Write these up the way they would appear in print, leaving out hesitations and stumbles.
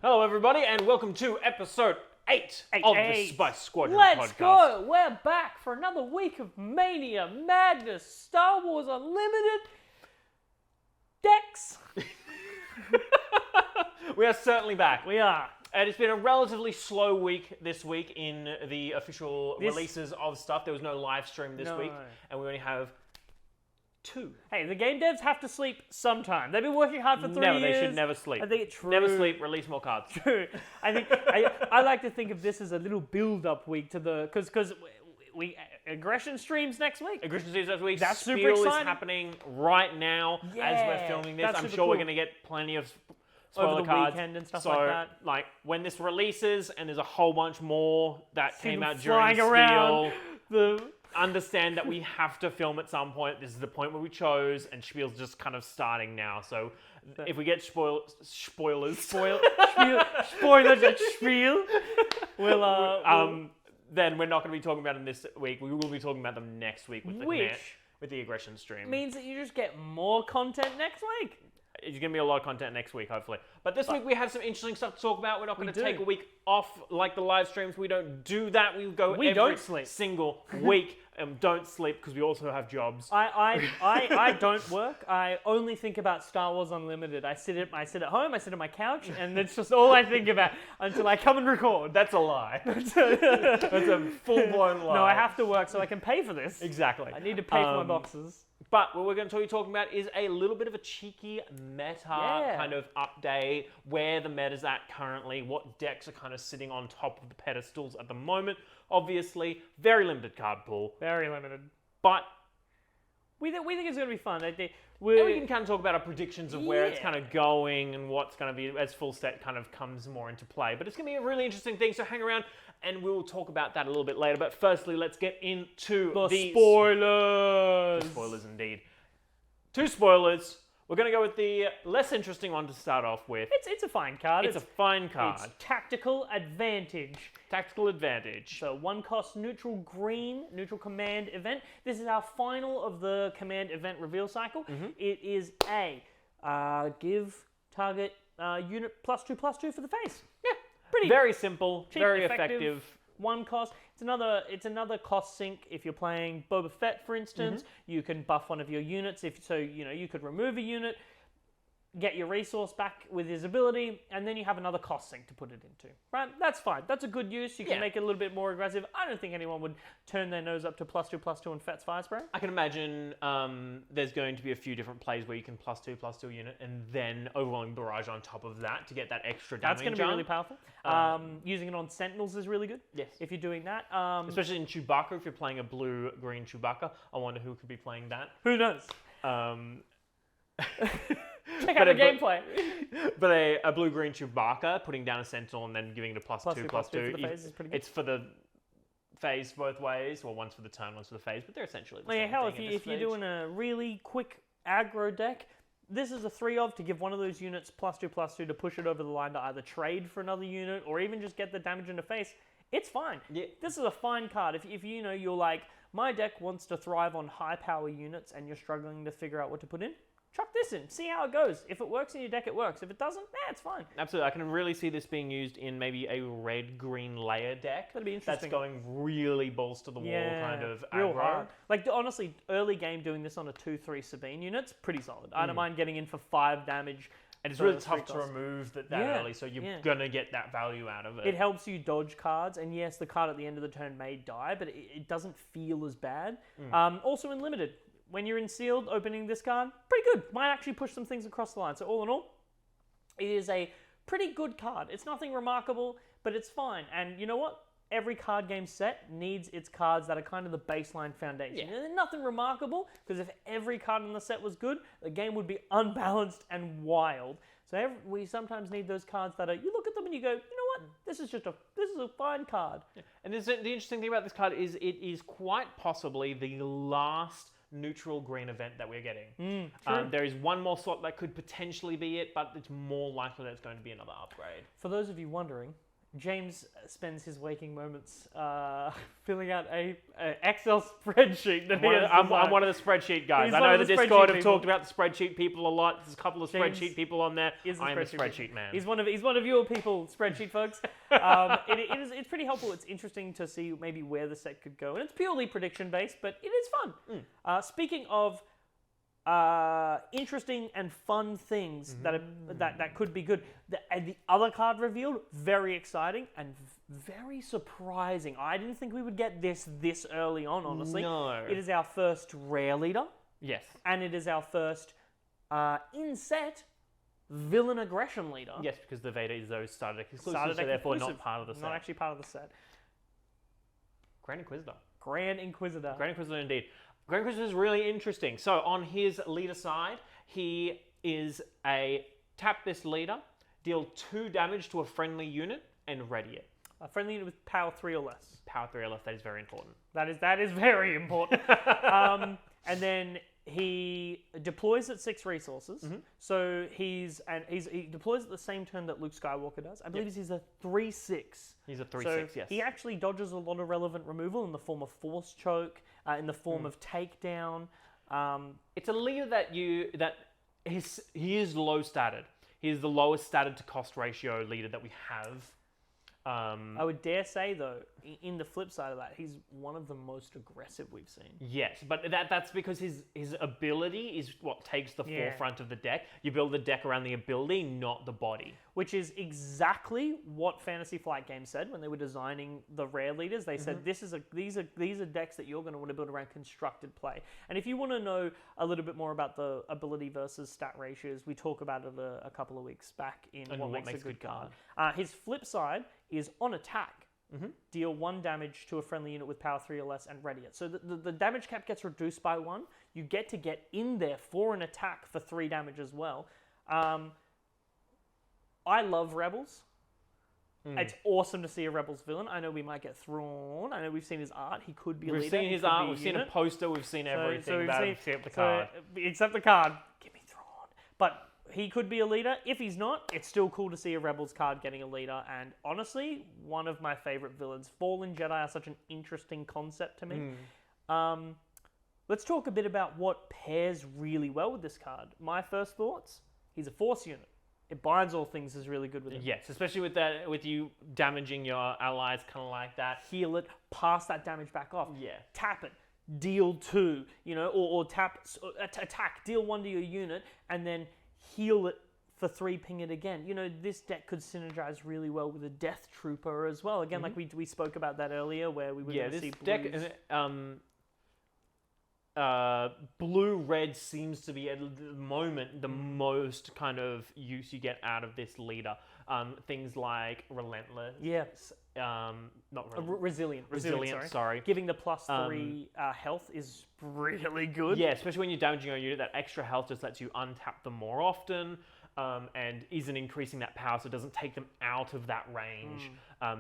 Hello, everybody, and welcome to episode 8 of the Squadron podcast. Let's go! We're back for another week of mania, madness, Star Wars Unlimited, decks. We are certainly back. We are. And it's been a relatively slow week this week in the official releases of stuff. There was no live stream this week, and we only have 2. Hey, the game devs have to sleep sometime. They've been working hard for 3 years. They should never sleep. I think it's true. Never sleep, release more cards. True. I think I like to think of this as a little build-up week to the... Because we aggression streams next week. Aggression streams next week. That's super Spiel exciting. is happening right now as we're filming this. I'm sure we're going to get plenty of spoiler over the cards. Weekend and stuff so, like that. Like, when this releases and there's a whole bunch more that came out during flying Spiel, around understand that we have to film at some point. This is the point where we chose, and Spiel's just kind of starting now. So if we get spoilers at Spiel, then we're not going to be talking about them this week. We will be talking about them next week with the aggression stream. Means that you just get more content next week. It's going to be a lot of content next week, hopefully. But this week we have some interesting stuff to talk about. We're not going to take a week off like the live streams. We don't do that. We go every single week and don't sleep because we also have jobs. I don't work. I only think about Star Wars Unlimited. I sit at home, I sit on my couch, and that's just all I think about until I come and record. That's a lie. That's a full-blown lie. No, I have to work so I can pay for this. Exactly. I need to pay for my boxes. But what we're going to be talking about is a little bit of a cheeky meta kind of update, where the meta's at currently, what decks are kind of sitting on top of the pedestals at the moment. Obviously, very limited card pool. Very limited. But we think it's going to be fun. And we can kind of talk about our predictions of where it's kind of going and what's going to be as full set kind of comes more into play. But it's going to be a really interesting thing, so hang around and we'll talk about that a little bit later. But firstly, let's get into the spoilers. The spoilers indeed. 2 spoilers. We're going to go with the less interesting one to start off with. It's a fine card. It's a fine card. It's Tactical Advantage. Tactical Advantage. So 1-cost neutral green, neutral command event. This is our final of the command event reveal cycle. Mm-hmm. It is give target unit +2/+2 for the face. Yeah. Pretty very simple, cheap, very effective. 1 cost. It's another cost sink. If you're playing Boba Fett, for instance, you can buff one of your units. You could remove a unit, get your resource back with his ability, and then you have another cost sink to put it into. Right? That's fine. That's a good use. You can make it a little bit more aggressive. I don't think anyone would turn their nose up to +2/+2 on Fett's Fire Spray. I can imagine there's going to be a few different plays where you can +2/+2 unit and then Overwhelming Barrage on top of that to get that extra damage. That's going to be really powerful. Using it on Sentinels is really good. Yes. If you're doing that. Especially in Chewbacca, if you're playing a blue-green Chewbacca. I wonder who could be playing that. Who knows? Check out the gameplay. But a blue-green Chewbacca, putting down a Sentinel and then giving it a +2/+2. For the phase is pretty good. It's for the phase both ways. Well, one's for the turn, one's for the phase, but they're essentially the same thing. If you're doing a really quick aggro deck, this is a 3-of to give one of those units +2/+2 to push it over the line to either trade for another unit or even just get the damage in the face. It's fine. Yeah. This is a fine card. If you're like, my deck wants to thrive on high power units and you're struggling to figure out what to put in, chuck this in. See how it goes. If it works in your deck, it works. If it doesn't, it's fine. Absolutely. I can really see this being used in maybe a red-green layer deck. That'd be interesting. That's going really balls to the wall kind of real aggro. hard. Like, honestly, early game doing this on a 2/3 Sabine unit's pretty solid. I don't mind getting in for 5 damage. And it's really tough to remove that early, so you're going to get that value out of it. It helps you dodge cards, and yes, the card at the end of the turn may die, but it doesn't feel as bad. Also in Limited, when you're in Sealed, opening this card, pretty good. Might actually push some things across the line. So all in all, it is a pretty good card. It's nothing remarkable, but it's fine. And you know what? Every card game set needs its cards that are kind of the baseline foundation. Yeah. And nothing remarkable, because if every card in the set was good, the game would be unbalanced and wild. So we sometimes need those cards that are, you look at them and you go, you know what? This is a fine card. Yeah. And the interesting thing about this card is it is quite possibly the last neutral green event that we're getting. There is one more slot that could potentially be it, but it's more likely that it's going to be another upgrade. For those of you wondering, James spends his waking moments filling out a Excel spreadsheet that he has I'm designed. one of the spreadsheet guys. He's I one know of the the Discord spreadsheet have talked about the spreadsheet people a lot. There's a couple of James spreadsheet people on there. is a I am a spreadsheet spreadsheet man. He's one of your people, spreadsheet folks. It's pretty helpful. It's interesting to see maybe where the set could go, and it's purely prediction based, but it is fun. Speaking of interesting and fun things that could be good, the other card revealed, very exciting and very surprising. I didn't think we would get this early on, honestly. No. It is our first rare leader. Yes. And it is our first in-set villain aggression leader. Yes, because the Vader is those starter deck exclusive, Starter so deck therefore exclusive. not part of the set. Not actually part of the set. Grand Inquisitor. Grand Inquisitor. Grand Inquisitor indeed. Grand Inquisitor is really interesting. So on his leader side, he is a tap this leader, deal 2 damage to a friendly unit, and ready it. A friendly unit with power 3 or less. Power 3 or less, that is very important. That is very important. And then he deploys at 6 resources. So he deploys at the same turn that Luke Skywalker does. I believe he's a 3/6. He's a 3/6, So yes. he actually dodges a lot of relevant removal in the form of force choke, in the form of takedown. It's a leader he is low statted. He is the lowest statted to cost ratio leader that we have. I would dare say, though, in the flip side of that, he's one of the most aggressive we've seen. Yes, but that's because his ability is what takes the forefront of the deck. You build the deck around the ability, not the body. Which is exactly what Fantasy Flight Games said when they were designing the rare leaders. They said these are decks that you're going to want to build around constructed play. And if you want to know a little bit more about the ability versus stat ratios, we talk about it a couple of weeks back in What Makes a Good Card. His flip side is on attack. Deal 1 damage to a friendly unit with power 3 or less and ready it. So the damage cap gets reduced by 1. You get in there for an attack for 3 damage as well. I love Rebels. It's awesome to see a Rebels villain. I know we might get Thrawn. I know we've seen his art. He could be a leader. We've seen his art. We've seen a poster. We've seen everything about him except the card. Except the card. Give me Thrawn. But he could be a leader. If he's not, it's still cool to see a Rebels card getting a leader. And honestly, one of my favorite villains. Fallen Jedi are such an interesting concept to me. Let's talk a bit about what pairs really well with this card. My first thoughts, he's a Force unit. It binds all things is really good with him. Yes, especially with you damaging your allies, kind of like that. Heal it, pass that damage back off. Yeah. Tap it, deal 2, or attack, deal 1 to your unit, and then heal it for 3, ping it again. This deck could synergize really well with a Death Trooper as well. Again, like we spoke about that earlier, where we were going to see blues. Blue-red seems to be at the moment the most kind of use you get out of this leader. Things like Relentless. Yeah. Not Relentless. Resilient, sorry. Giving the +3 health is really good. Yeah, especially when you're damaging your unit, that extra health just lets you untap them more often, and isn't increasing that power, so it doesn't take them out of that range,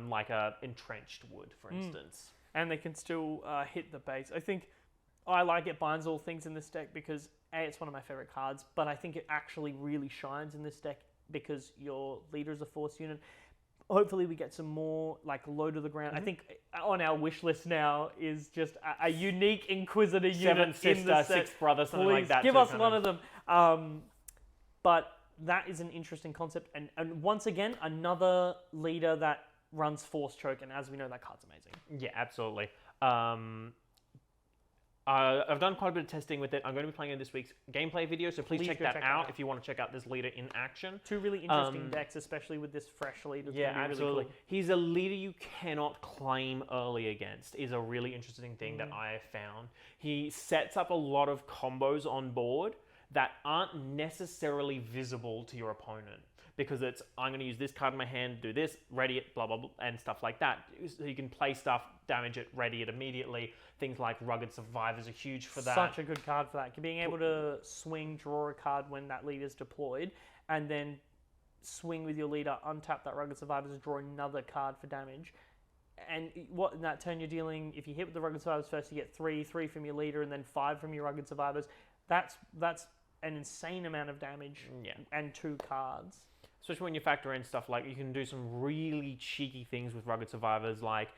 like a entrenched would, for instance. And they can still hit the base. I think I like it binds all things in this deck because it's one of my favorite cards, but I think it actually really shines in this deck because your leader is a Force unit. Hopefully we get some more like low to the ground. I think on our wish list now is just a unique Inquisitor unit. 7th sister, 6th brother, something like that. Give us one of them. But that is an interesting concept. And once again, another leader that runs Force Choke. And as we know, that card's amazing. Yeah, absolutely. I've done quite a bit of testing with it. I'm going to be playing in this week's gameplay video, so please check that out if you want to check out this leader in action. 2 really interesting decks, especially with this fresh leader. Yeah, absolutely. Really cool. He's a leader you cannot claim early against, is a really interesting thing that I have found. He sets up a lot of combos on board that aren't necessarily visible to your opponent. Because I'm going to use this card in my hand, do this, ready it, blah, blah, blah, and stuff like that. So you can play stuff, damage it, ready it immediately. Things like Rugged Survivors are huge for that. Such a good card for that. Being able to swing, draw a card when that leader's deployed, and then swing with your leader, untap that Rugged Survivors, draw another card for damage. And what in that turn you're dealing, if you hit with the Rugged Survivors first, you get 3 from your leader, and then 5 from your Rugged Survivors. That's an insane amount of damage and 2 cards. Especially when you factor in stuff like you can do some really cheeky things with Rugged Survivors, like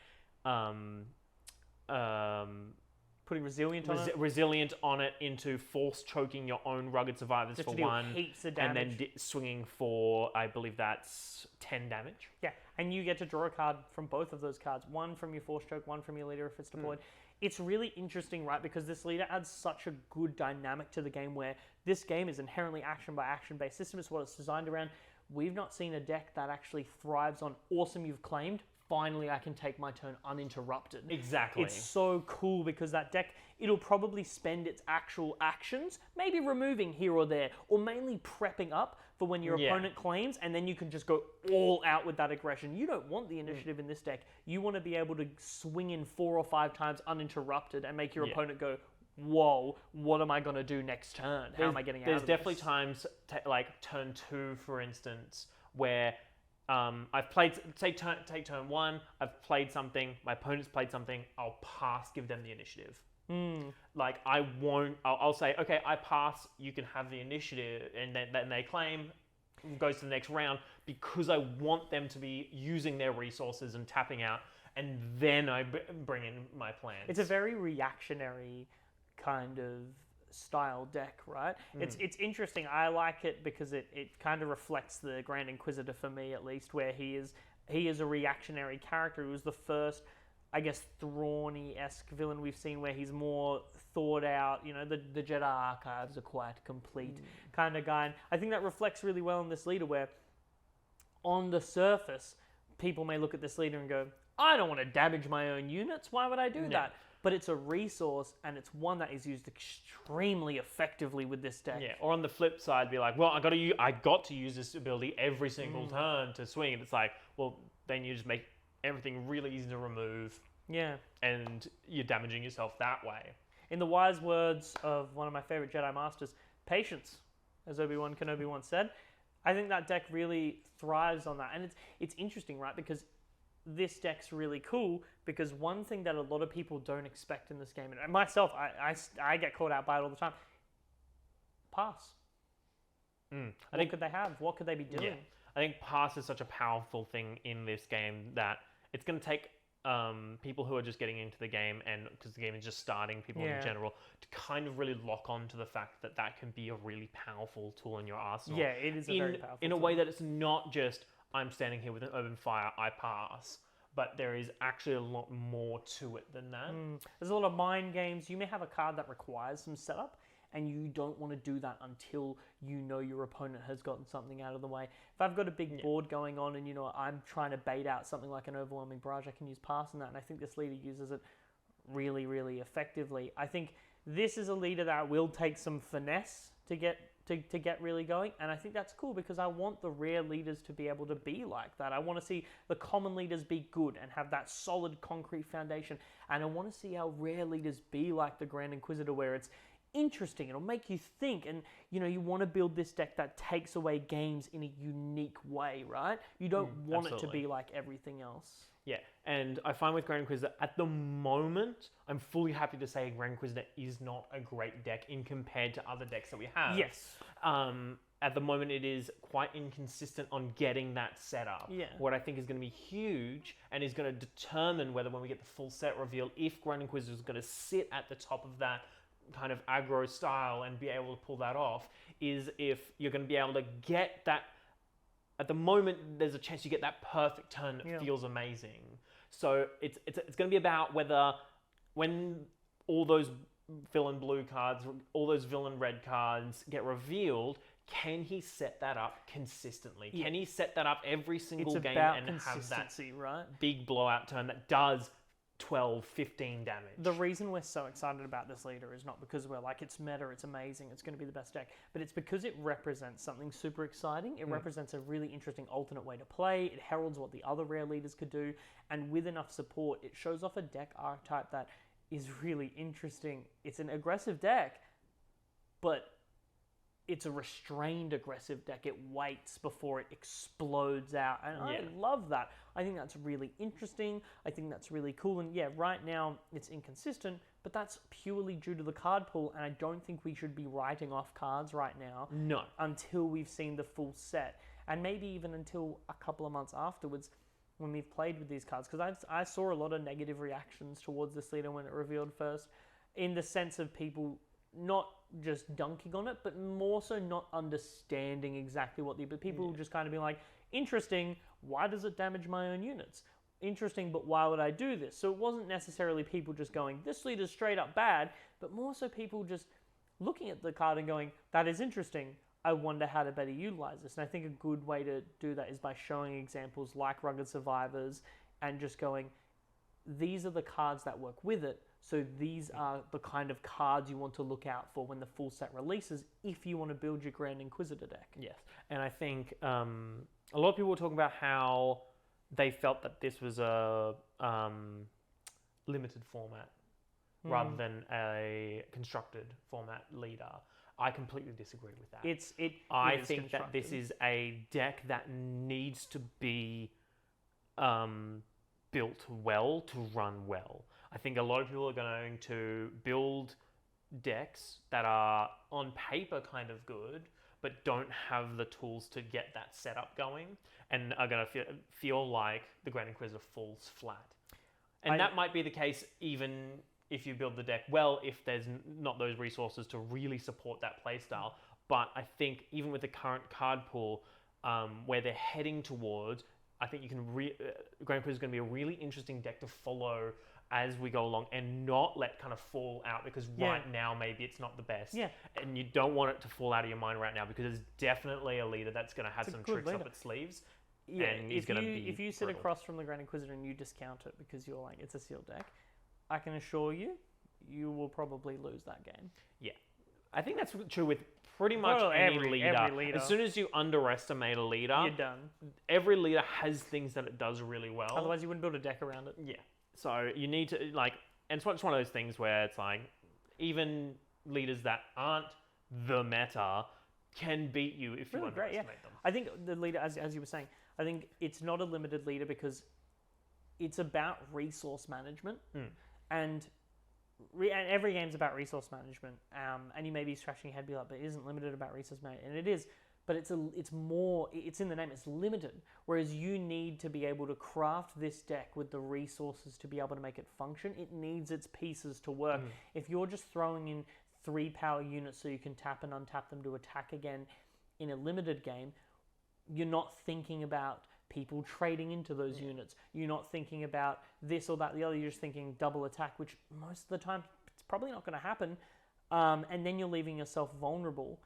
Putting resilient on it. resilient on it into force choking your own Rugged Survivors Just for to deal one, heaps of and damage. then swinging for, I believe that's 10 damage. Yeah, and you get to draw a card from both of those cards. One from your force choke, one from your leader if it's deployed. It's really interesting, right? Because this leader adds such a good dynamic to the game where this game is inherently action by action based system. It's what it's designed around. We've not seen a deck that actually thrives on awesome you've claimed. Finally, I can take my turn uninterrupted. Exactly. It's so cool because that deck, it'll probably spend its actual actions, maybe removing here or there, or mainly prepping up for when your opponent claims, and then you can just go all out with that aggression. You don't want the initiative in this deck. You want to be able to swing in 4 or 5 times uninterrupted and make your opponent go, whoa, what am I going to do next turn? How am I getting out of this? There's definitely times, like turn 2, for instance, where I've played, take turn 1, I've played something, my opponent's played something, I'll pass, give them the initiative. Like, I'll say, okay, I pass, you can have the initiative, and then they claim, goes to the next round, because I want them to be using their resources and tapping out, and then I bring in my plans. It's a very reactionary kind of style deck, right? It's interesting. I like it because it kind of reflects the Grand Inquisitor for me, at least, where he is a reactionary character. He was the first, I guess, Thrawny-esque villain we've seen where he's more thought out. You know, the Jedi archives are quite complete kind of guy. And I think that reflects really well in this leader where on the surface, people may look at this leader and go, I don't want to damage my own units. Why would I do that? But it's a resource, and it's one that is used extremely effectively with this deck. Yeah, or on the flip side, be like, well, I got to use this ability every single turn to swing. And it's like, well, then you just make everything really easy to remove. Yeah. And you're damaging yourself that way. In the wise words of one of my favorite Jedi Masters, patience, as Obi-Wan Kenobi once said. I think that deck really thrives on that. And it's interesting, right? Because this deck's really cool because one thing that a lot of people don't expect in this game, and myself, I get caught out by it all the time, pass. What could they have? What could they be doing? Yeah. I think pass is such a powerful thing in this game that it's going to take people who are just getting into the game, and because the game is just starting, people in general, to kind of really lock on to the fact that that can be a really powerful tool in your arsenal. Yeah, it is a very powerful in tool. a way that it's not just, I'm standing here with an open fire, I pass. But there is actually a lot more to it than that. There's a lot of mind games. You may have a card that requires some setup, and you don't want to do that until you know your opponent has gotten something out of the way. If I've got a big board going on and, you know, I'm trying to bait out something like an overwhelming barrage, I can use pass on that, and I think this leader uses it really, really effectively. I think this is a leader that will take some finesse to get really going, and I think that's cool because I want the rare leaders to be able to be like that. I want to see the common leaders be good and have that solid concrete foundation, and I want to see how rare leaders be like the Grand Inquisitor where it's interesting, it'll make you think, and you know, you want to build this deck that takes away games in a unique way, right? You don't want it to be like everything else. Yeah, and I find with Grand Inquisitor, at the moment, I'm fully happy to say Grand Inquisitor is not a great deck in compared to other decks that we have. Yes. At the moment, it is quite inconsistent on getting that set up. Yeah. What I think is going to be huge and is going to determine whether when we get the full set reveal, if Grand Inquisitor is going to sit at the top of that kind of aggro style and be able to pull that off, is if you're going to be able to get that. At the moment, there's a chance you get that perfect turn that feels amazing. So it's going to be about whether when all those villain blue cards, all those villain red cards get revealed, can he set that up consistently? Yeah. Can he set that up every single game and have that right? big blowout turn that does 12, 15 damage? The reason we're so excited about this leader is not because we're like, it's meta, it's amazing, it's going to be the best deck, but it's because it represents something super exciting. It represents a really interesting alternate way to play. It heralds what the other rare leaders could do, and with enough support, it shows off a deck archetype that is really interesting. It's an aggressive deck, but it's a restrained aggressive deck. It waits before it explodes out, and I love that. I think that's really interesting. I think that's really cool, and yeah, right now it's inconsistent, but that's purely due to the card pool, and I don't think we should be writing off cards right now. No. Until we've seen the full set. and maybe even until a couple of months afterwards when we've played with these cards. Because I saw a lot of negative reactions towards this leader when it revealed first, in the sense of people not just dunking on it, but more so not understanding exactly what but people just kind of being like, interesting, why does it damage my own units? Interesting, but why would I do this? So it wasn't necessarily people just going, this leader's straight up bad, but more so people just looking at the card and going, that is interesting, I wonder how to better utilize this. And I think a good way to do that is by showing examples like Rugged Survivors and just going, these are the cards that work with it, so these are the kind of cards you want to look out for when the full set releases if you want to build your Grand Inquisitor deck. Yes, and I think a lot of people were talking about how they felt that this was a limited format rather than a constructed format leader. I completely disagree with that. I think that this is a deck that needs to be built well to run well. I think a lot of people are going to build decks that are on paper kind of good, but don't have the tools to get that setup going, and are going to feel like the Grand Inquisitor falls flat. And that might be the case even if you build the deck well, if there's not those resources to really support that playstyle. But I think even with the current card pool, where they're heading towards, I think you can Grand Inquisitor is going to be a really interesting deck to follow as we go along, and not let kind of fall out, because right now maybe it's not the best. Yeah. And you don't want it to fall out of your mind right now, because it's definitely a leader that's going to have some tricks up its sleeves. Yeah, and he's going to be if you sit across from the Grand Inquisitor and you discount it because you're like, it's a sealed deck, I can assure you, you will probably lose that game. Yeah. I think that's true with pretty much every leader. As soon as you underestimate a leader, you're done. Every leader has things that it does really well. Otherwise, you wouldn't build a deck around it. Yeah. So you need to, like, and it's one of those things where it's like, even leaders that aren't the meta can beat you if you underestimate them. I think the leader, as you were saying, I think it's not a limited leader because it's about resource management. And every game's about resource management. And you may be scratching your head, be like, but it isn't limited about resource management. And it is. But it's in the name, it's limited. Whereas you need to be able to craft this deck with the resources to be able to make it function. It needs its pieces to work. If you're just throwing in 3 power units so you can tap and untap them to attack again in a limited game, you're not thinking about people trading into those units. You're not thinking about this or that, the other. You're just thinking double attack, which most of the time it's probably not going to happen. And then you're leaving yourself vulnerable.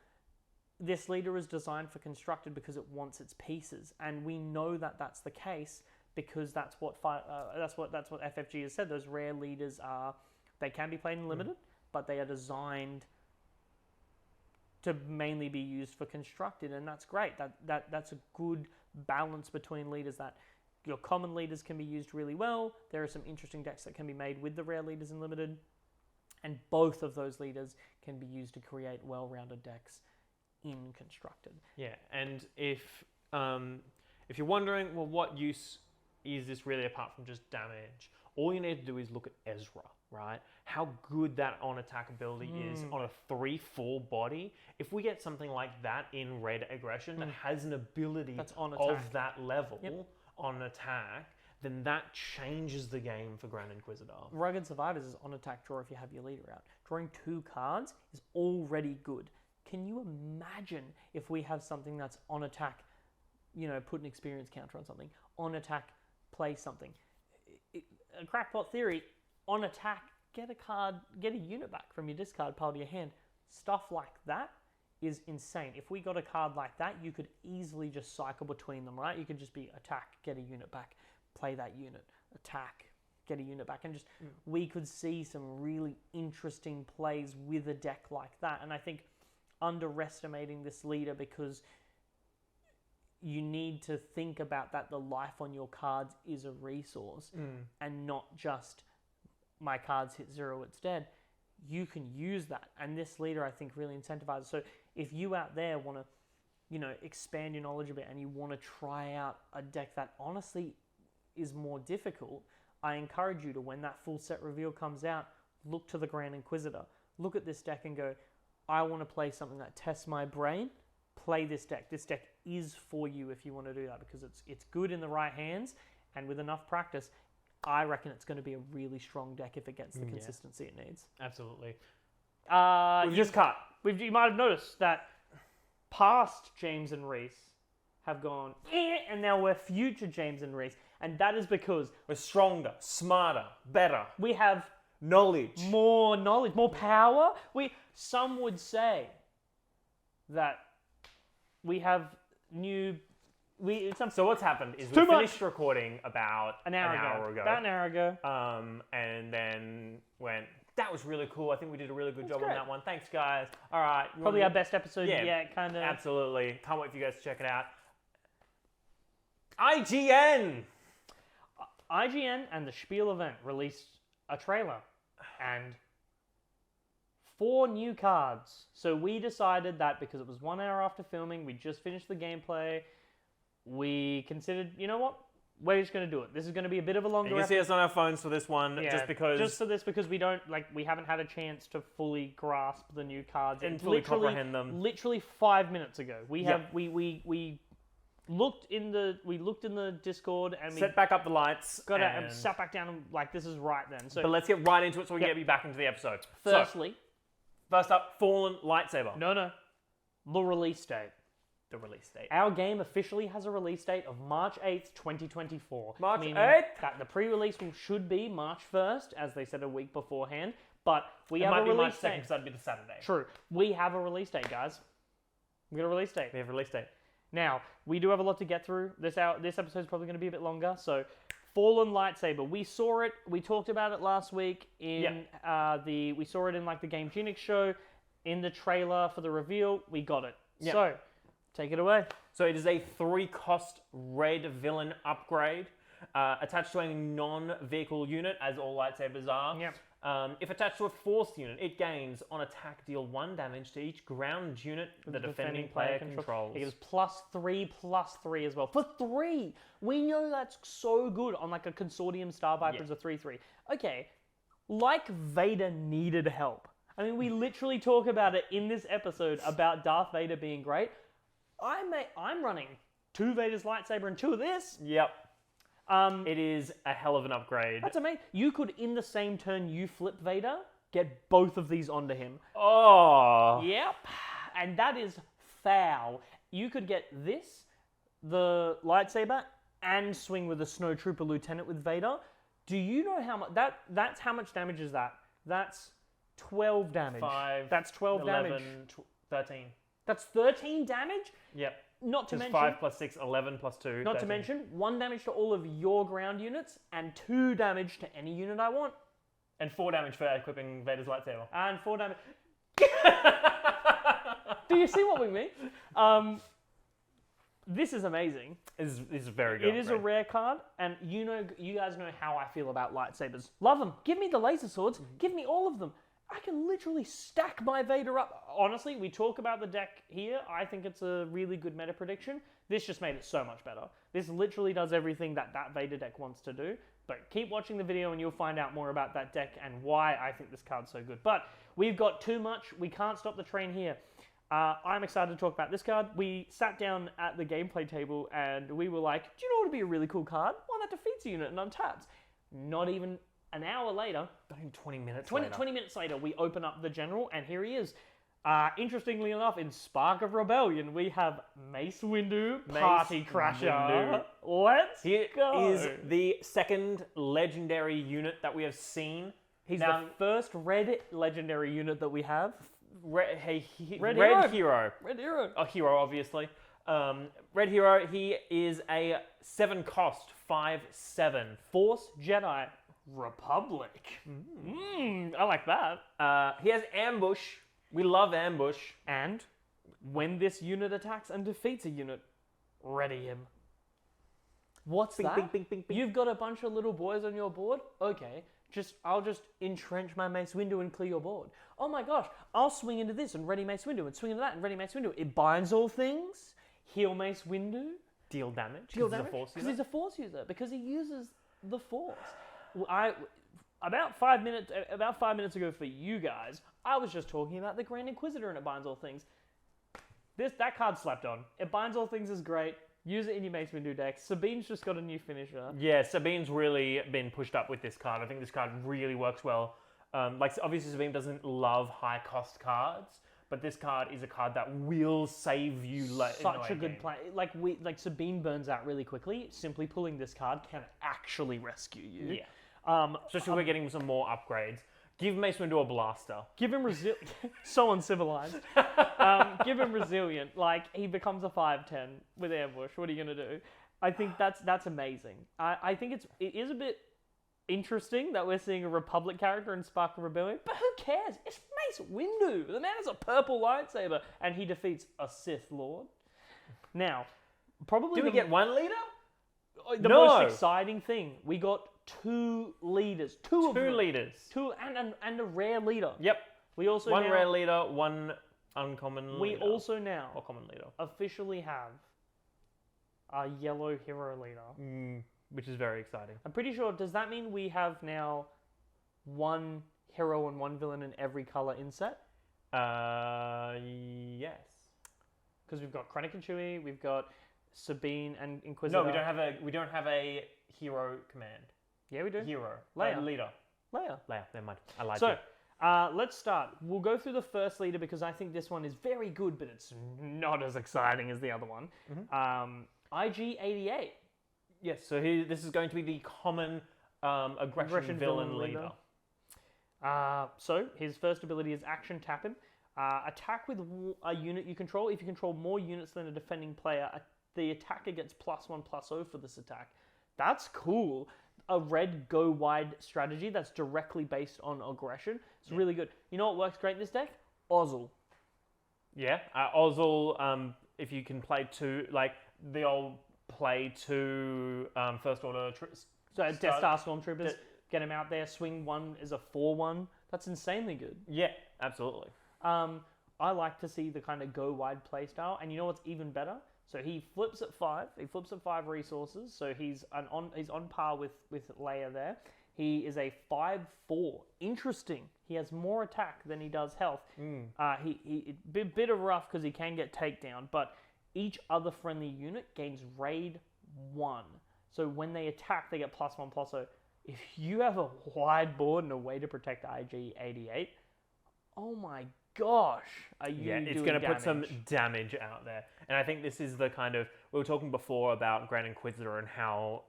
This leader is designed for constructed because it wants its pieces, and we know that that's the case because that's what FFG has said. Those rare leaders they can be played in limited, but they are designed to mainly be used for constructed, and that's great. That's a good balance between leaders. That your common leaders can be used really well. There are some interesting decks that can be made with the rare leaders in limited, and both of those leaders can be used to create well-rounded decks in constructed. Yeah, and if you're wondering, well, what use is this really apart from just damage? All you need to do is look at Ezra, right? How good that on-attack ability is on a 3/4 body. If we get something like that in red aggression that has an ability that's on of that level on attack, then that changes the game for Grand Inquisitor. Rugged Survivors is on-attack draw if you have your leader out. Drawing 2 cards is already good. Can you imagine if we have something that's on attack, put an experience counter on something, on attack, play something? A crackpot theory, on attack, get a unit back from your discard pile to your hand. Stuff like that is insane. If we got a card like that, you could easily just cycle between them, right? You could just be attack, get a unit back, play that unit, attack, get a unit back, and just we could see some really interesting plays with a deck like that. And I think underestimating this leader because you need to think about that the life on your cards is a resource and not just my cards hit 0, it's dead. You can use that, and this leader I think really incentivizes. So if you out there want to expand your knowledge a bit and you want to try out a deck that honestly is more difficult, I encourage you to, when that full set reveal comes out, look to the Grand Inquisitor, look at this deck and go, I want to play something that tests my brain play this deck. This deck is for you if you want to do that, because it's good in the right hands, and with enough practice, I reckon it's going to be a really strong deck if it gets the consistency it needs. Absolutely. You might have noticed that past James and Rhys have gone, and now we're future James and Rhys, and that is because we're stronger, smarter, better. We have knowledge, more power. Some would say that we have new. So what's happened is we finished recording about an hour ago. About an hour ago. And then went, that was really cool. I think we did a really good job on that one. Thanks, guys. All right. Probably our best episode yet, kind of. Absolutely. Can't wait for you guys to check it out. IGN and the Spiel event released a trailer and 4 new cards. So we decided that because it was 1 hour after filming, we just finished the gameplay, we considered, you know what? We're just going to do it. This is going to be a bit of a longer episode. You can see us on our phones for this one, because we haven't had a chance to fully grasp the new cards and fully comprehend them. Literally 5 minutes ago, we looked in the Discord and we set back up the lights, and sat back down and this is right then. So, but let's get right into it so we can get you back into the episode. First up, Fallen Lightsaber. No, the release date. The release date. Our game officially has a release date of March 8th, 2024. March 8th? That the pre-release should be March 1st, as they said a week beforehand. But we have a release date. It might be March 2nd because that'd be the Saturday. True. We have a release date, guys. We got a release date. We have a release date. Now, we do have a lot to get through. This episode is probably going to be a bit longer. So, Fallen Lightsaber. We saw it. We talked about it last week in we saw it in the Game Genius show. In the trailer for the reveal, we got it. Yep. So, take it away. So it is a 3-cost red villain upgrade attached to a non-vehicle unit, as all lightsabers are. Yep. If attached to a force unit, it gains on attack deal 1 damage to each ground unit the defending player controls. It gives +3/+3 as well. For 3! We know that's so good on a Consortium Star Vipers of 3/3. Okay, Vader needed help. I mean, we literally talk about it in this episode about Darth Vader being great. I'm running 2 Vader's lightsaber and 2 of this. Yep. It is a hell of an upgrade. That's amazing. You could, in the same turn you flip Vader, get both of these onto him. Oh. Yep. And that is foul. You could get this, the lightsaber, and swing with a Snowtrooper Lieutenant with Vader. Do you know how much... That's how much damage is that? That's 12 damage. 5. That's 12 11, damage. 13. That's 13 damage? Yep. Not to mention... 5 plus 6, 11 plus 2, Not 13. to mention, 1 damage to all of your ground units, and 2 damage to any unit I want. And 4 damage for equipping Vader's lightsaber. And 4 damage... Do you see what we mean? This is amazing. It's very good. It is a rare card, and you guys know how I feel about lightsabers. Love them. Give me the laser swords. Give me all of them. I can literally stack my Vader up. Honestly, we talk about the deck here. I think it's a really good meta prediction. This just made it so much better. This literally does everything that Vader deck wants to do. But keep watching the video and you'll find out more about that deck and why I think this card's so good. But we've got too much. We can't stop the train here. I'm excited to talk about this card. We sat down at the gameplay table and we were like, do you know what would be a really cool card? One that defeats a unit and untaps. Not even an hour later, 20 minutes 20 minutes later, we open up the general, and here he is. Interestingly enough, in Spark of Rebellion, we have Mace Windu, Party Crasher. Let's go. He is the 2nd legendary unit that we have seen. He's the first red legendary unit that we have. Red Hero. Red Hero. A hero, obviously. Red Hero, he is a 7-cost, 5/7. Force Jedi. Republic. I like that. He has Ambush. We love Ambush. And when this unit attacks and defeats a unit, ready him. What's that? Bing. You've got a bunch of little boys on your board? Okay. I'll just entrench my Mace Windu and clear your board. Oh my gosh, I'll swing into this and ready Mace Windu and swing into that and ready Mace Windu. It binds all things. Heal Mace Windu. Deal damage. Because he's a Force user. Because he uses the Force. About 5 minutes ago for you guys, I was just talking about the Grand Inquisitor and it binds all things. That card slept on. It binds all things is great. Use it in your Mace Windu deck. Sabine's just got a new finisher. Yeah, Sabine's really been pushed up with this card. I think this card really works well. Obviously Sabine doesn't love high cost cards, but this card is a card that will save you Such a good play. Like Sabine burns out really quickly. Simply pulling this card can actually rescue you. Yeah. Especially we're getting some more upgrades. Give Mace Windu a blaster. Give him so uncivilized. Give him resilient. Like he becomes a 5/10 with ambush. What are you gonna do? I think that's amazing. I think it is a bit interesting that we're seeing a Republic character in Spark of Rebellion, but who cares? It's Mace Windu. The man has a purple lightsaber, and he defeats a Sith Lord. Now, probably Do we get one leader? the most exciting thing, we got 2 leaders. Two leaders. And a rare leader. Yep. We also one rare leader, one uncommon we leader. also now or common leader. officially have a yellow hero leader. Which is very exciting. I'm pretty sure, does that mean we have now 1 hero and 1 villain in every color inset? Yes. Because we've got Krennic and Chewie, we've got Sabine and Inquisitor. No, we don't have a hero command. Yeah, we do. Hero. Leia. Leader. Leia. Never mind. I lied to So, you. let's start. We'll go through the first leader because I think this one is very good, but it's not as exciting as the other one. IG-88. Yes, so this is going to be the common aggression villain leader. So his first ability is action tap him. Attack with a unit you control. If you control more units than a defending player, the attacker gets +1/+0 for this attack. That's cool. A red go wide strategy that's directly based on aggression. It's really good. You know what works great in this deck? Ozzel. Yeah, Ozzel, if you can play 2, like the old play 2 first order. So Death Star Stormtroopers, get him out there. Swing 1 is a 4/1. That's insanely good. Yeah, absolutely. I like to see the kind of go wide playstyle, and you know what's even better? So he flips at 5. He flips at 5 resources. So he's on par with Leia there. He is a 5/4. Interesting. He has more attack than he does health. He bit of rough because he can get takedown, but each other friendly unit gains raid 1. So when they attack, they get +1/+0. If you have a wide board and a way to protect IG-88, oh my gosh, it's going to put some damage out there. And I think this is the kind of, we were talking before about Grand Inquisitor and how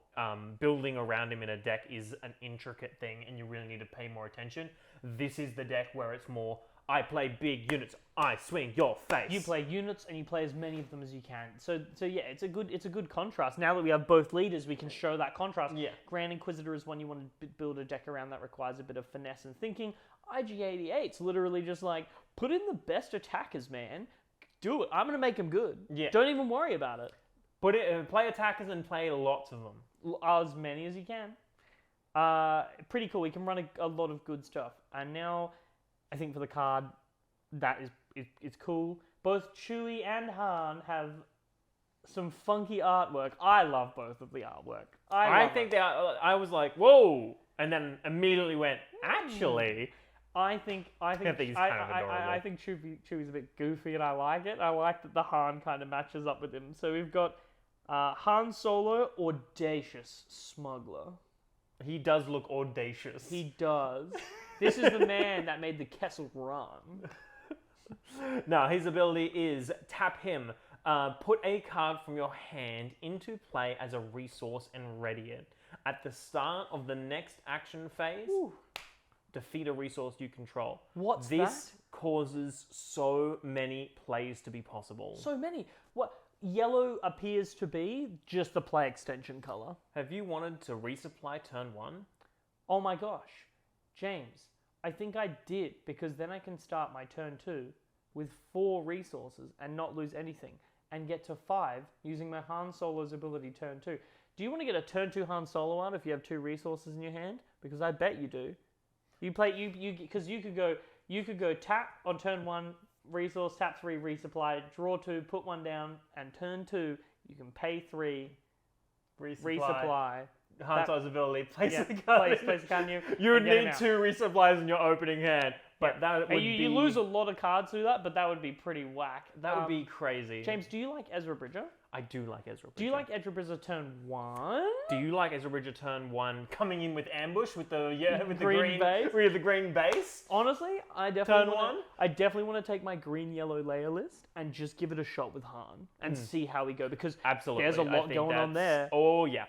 building around him in a deck is an intricate thing and you really need to pay more attention. This is the deck where it's more, I play big units, I swing your face. You play units and you play as many of them as you can. So yeah, it's a good contrast. Now that we have both leaders, we can show that contrast. Yeah. Grand Inquisitor is one you want to build a deck around that requires a bit of finesse and thinking. IG-88's literally just like, put in the best attackers, man. Do it. I'm going to make them good. Yeah. Don't even worry about it. Play attackers and play lots of them. As many as you can. Pretty cool. We can run a lot of good stuff. And now, I think for the card, that is cool. Both Chewie and Han have some funky artwork. I love both of the artworek. I was like, whoa, and then immediately went, actually. I think Chewie's a bit goofy and I like it. I like that the Han kind of matches up with him. So we've got Han Solo, Audacious Smuggler. He does look audacious. He does. This is the man that made the Kessel Run. Now, his ability is tap him. Put a card from your hand into play as a resource and ready it. At the start of the next action phase, defeat a resource you control. This causes so many plays to be possible. So many. What? Yellow appears to be just the play extension color. Have you wanted to resupply turn 1? Oh my gosh. James, I think I did, because then I can start my turn 2 with 4 resources and not lose anything, and get to 5 using my Han Solo's ability turn 2. Do you want to get a turn 2 Han Solo out if you have 2 resources in your hand? Because I bet you do. Because you could go tap on turn 1, resource, tap 3, resupply, draw 2, put 1 down, and turn 2 you can pay 3, resupply. Han Solo's ability, place the card. Place the card in you. You would need 2 resupplies in your opening hand. But that would you lose a lot of cards through that, but that would be pretty whack. That would be crazy. James, do you like Ezra Bridger? I do like Ezra Bridger. Do you like Ezra Bridger turn 1? Do you like Ezra Bridger turn 1 coming in with ambush with the Green base? with the green base? Honestly, I definitely want to take my green yellow layer list and just give it a shot with Han and see how we go, because Absolutely. there's a lot going on there. Oh yeah.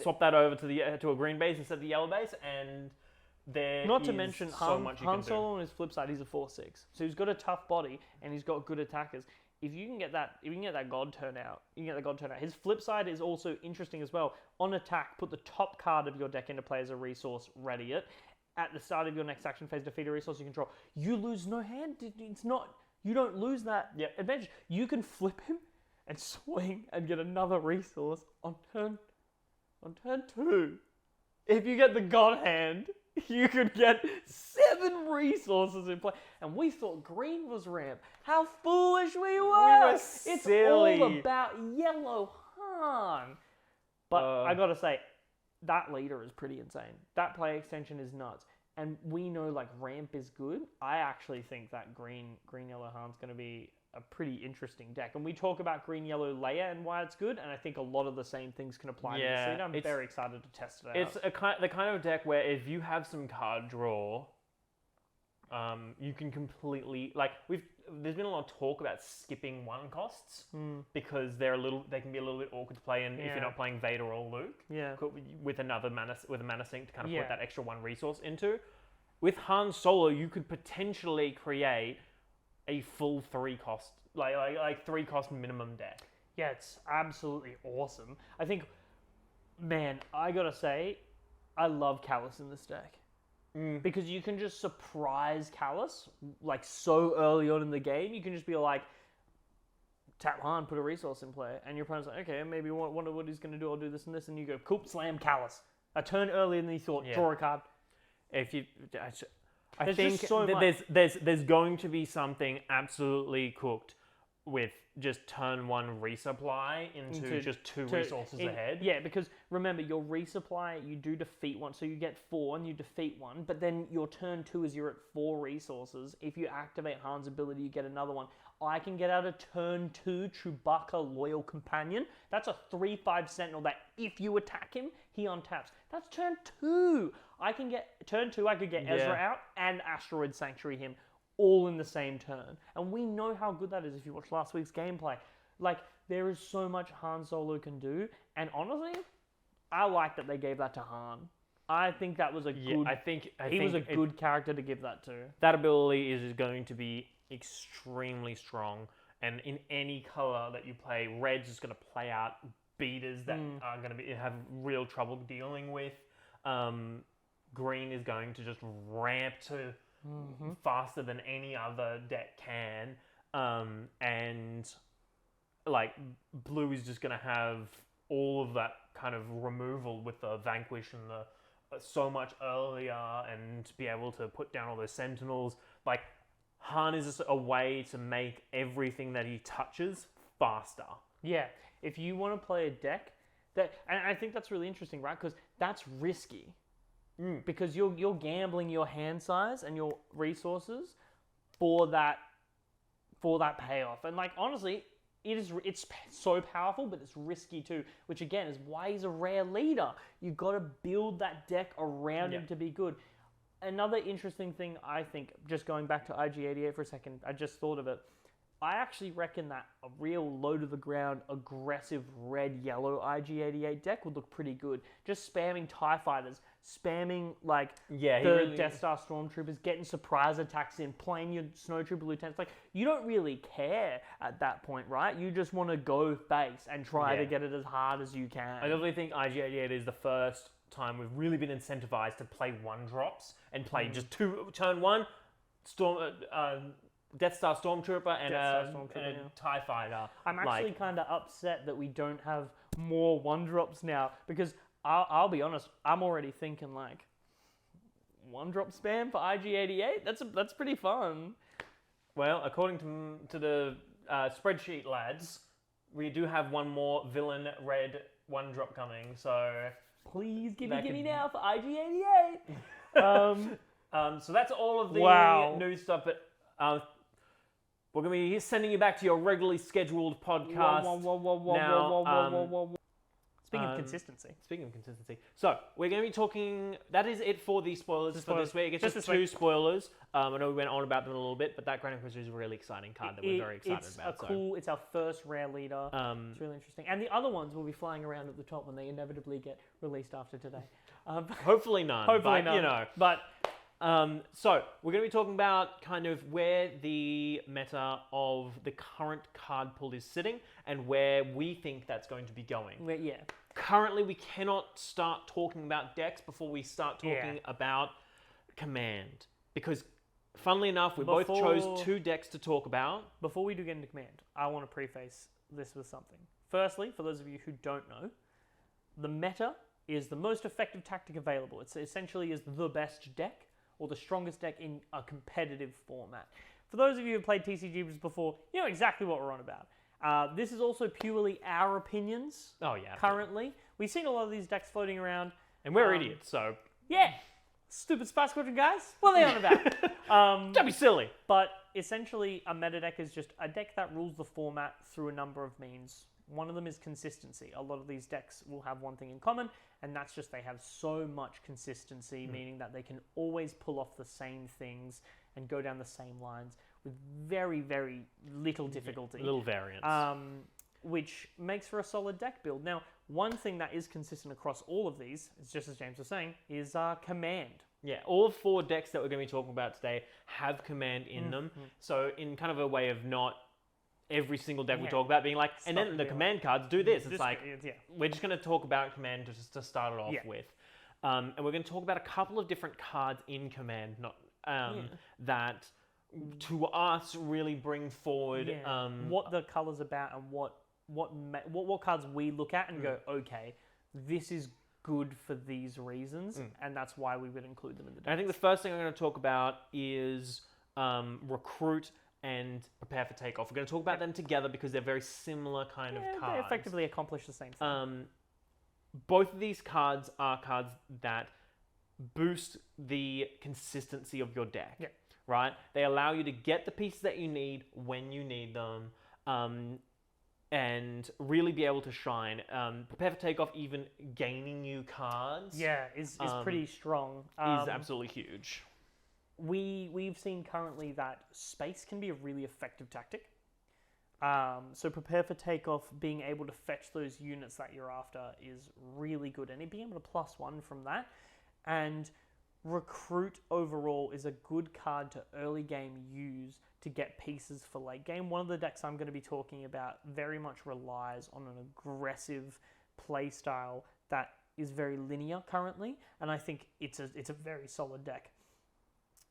Swap that over to a green base instead of the yellow base, and there Not to is mention so much you Han can do. Solo on his flip side, he's a 4/6, so he's got a tough body and he's got good attackers. If you can get that God turn out, His flip side is also interesting as well. On attack, put the top card of your deck into play as a resource, ready it. At the start of your next action phase, defeat a resource you control. You lose no hand. You don't lose that advantage. You can flip him and swing and get another resource on turn 2. If you get the God hand, you could get 7 resources in play. And we thought green was ramp. How foolish we were! It's silly. all about yellow Han. But I gotta say, that leader is pretty insane. That play extension is nuts. And we know like ramp is good. I actually think that green yellow Han's gonna be a pretty interesting deck. And we talk about green yellow layer and why it's good, and I think a lot of the same things can apply to this leader. I'm very excited to test it out. It's the kind of deck where if you have some card draw, you can completely there's been a lot of talk about skipping 1 costs because they can be a little bit awkward to play in if you're not playing Vader or Luke. Yeah. With a mana sink to kind of put that extra 1 resource into. With Han Solo, you could potentially create a full 3 cost, like 3 cost minimum deck. Yeah, it's absolutely awesome. I think, man, I gotta say, I love Callus in this deck. Because you can just surprise Callus, like, so early on in the game. You can just be like, tap Han, put a resource in play, and your opponent's like, okay, maybe wonder what he's gonna do, I'll do this and this, and you go, cool, slam Callus. A turn earlier than you thought, draw a card. I think there's going to be something absolutely cooked with just turn 1 resupply into just 2 resources ahead. Yeah, because remember, your resupply, you do defeat 1, so you get 4 and you defeat 1, but then your turn 2 is you're at 4 resources. If you activate Han's ability, you get another one. I can get out a turn 2 Chewbacca Loyal Companion. That's a 3/5 Sentinel that if you attack him, he untaps. That's turn 2. Turn 2, I could get Ezra out and Asteroid Sanctuary him all in the same turn. And we know how good that is if you watch last week's gameplay. Like, there is so much Han Solo can do. And honestly, I like that they gave that to Han. I think that was a good... I think he was a good character to give that to. That ability is going to be extremely strong. And in any color that you play, red's just going to play out beaters that are going to have real trouble dealing with. Green is going to just ramp to... faster than any other deck can, and like blue is just going to have all of that kind of removal with the vanquish and the so much earlier, and be able to put down all those sentinels. Like, Han is just a way to make everything that he touches faster. Yeah, if you want to play a deck that, and I think that's really interesting, right? Because that's risky. Because you're gambling your hand size and your resources for that payoff. And like, honestly, it's so powerful, but it's risky too, which again is why he's a rare leader. You've got to build that deck around him to be good. Another interesting thing, I think, just going back to IG-88 for a second, I just thought of it. I actually reckon that a real low-to-the-ground, aggressive red-yellow IG-88 deck would look pretty good. Just spamming TIE Fighters, spamming, like, Death Star Stormtroopers, getting surprise attacks in, playing your Snowtrooper Lieutenants. Like, you don't really care at that point, right? You just want to go base and try to get it as hard as you can. I definitely think IG-88 is the first time we've really been incentivized to play 1-drops and play just turn 1, Death Star Stormtrooper and a TIE Fighter. I'm actually kind of upset that we don't have more 1-drops now, because I'll be honest, I'm already thinking like 1-drop spam for IG-88. That's pretty fun. Well, according to the spreadsheet lads, we do have one more villain red 1-drop coming. So please give me now for IG-88. So that's all of the Wow. new stuff, but we're going to be sending you back to your regularly scheduled podcast. Speaking of consistency. Speaking of consistency. So, we're going to be talking... That is it for the spoilers for this week. It's just 2 week. spoilers. I know we went on about them a little bit, but that Grand Inquisitor is a really exciting card that we're very excited about. It's our first rare leader. It's really interesting. And the other ones will be flying around at the top when they inevitably get released after today. Hopefully none. Hopefully but, none. You know. But... So, we're going to be talking about kind of where the meta of the current card pool is sitting and where we think that's going to be going. Yeah. Currently, we cannot start talking about decks before we start talking about Command. Because, funnily enough, we both chose 2 decks to talk about. Before we do get into Command, I want to preface this with something. Firstly, for those of you who don't know, the meta is the most effective tactic available. It essentially is the best deck or the strongest deck in a competitive format. For those of you who have played TCGs before, you know exactly what we're on about. This is also purely our opinions. Oh, yeah. Currently. We've seen a lot of these decks floating around. And we're idiots, so... Yeah! Stupid Spy Squadron guys? What are they on about? Don't be silly! But essentially, a meta deck is just a deck that rules the format through a number of means. One of them is consistency. A lot of these decks will have one thing in common, and that's just they have so much consistency, meaning that they can always pull off the same things and go down the same lines with very, very little difficulty. Little variance. Which makes for a solid deck build. Now, one thing that is consistent across all of these, is just as James was saying, is Command. Yeah, all 4 decks that we're going to be talking about today have Command in them. So in kind of a way of not every single deck we talk about being like, and then the Command cards do this. It's like, we're just going to talk about Command just to start it off with. And we're going to talk about a couple of different cards in Command that to us really bring forward what the color's about and what cards we look at and go, okay, this is good for these reasons, and that's why we would include them in the deck. I think the first thing I'm going to talk about is Recruit and Prepare for Takeoff. We're going to talk about them together because they're very similar kind of cards. They effectively accomplish the same thing. Both of these cards are cards that boost the consistency of your deck. Yeah. Right? They allow you to get the pieces that you need when you need them, and really be able to shine. Prepare for Takeoff, even gaining new cards. Is pretty strong. Is absolutely huge. We've seen currently that space can be a really effective tactic. So Prepare for Takeoff, being able to fetch those units that you're after is really good, and being able to +1 from that. And Recruit overall is a good card to early game use to get pieces for late game. One of the decks I'm going to be talking about very much relies on an aggressive play style that is very linear currently, and I think it's a very solid deck.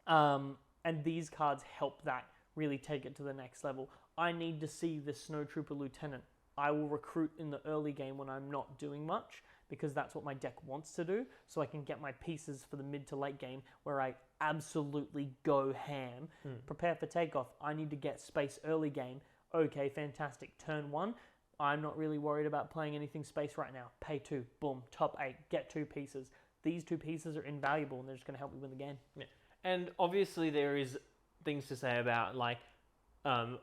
And these cards help that really take it to the next level. I need to see the Snowtrooper Lieutenant. I will recruit in the early game when I'm not doing much, because that's what my deck wants to do, so I can get my pieces for the mid to late game where I absolutely go ham. Prepare for Takeoff. I need to get space early game. Okay, fantastic. Turn 1. I'm not really worried about playing anything space right now. Pay 2. Boom. Top 8. Get 2 pieces. These 2 pieces are invaluable, and they're just going to help me win the game. Yeah. And obviously there is things to say about, like,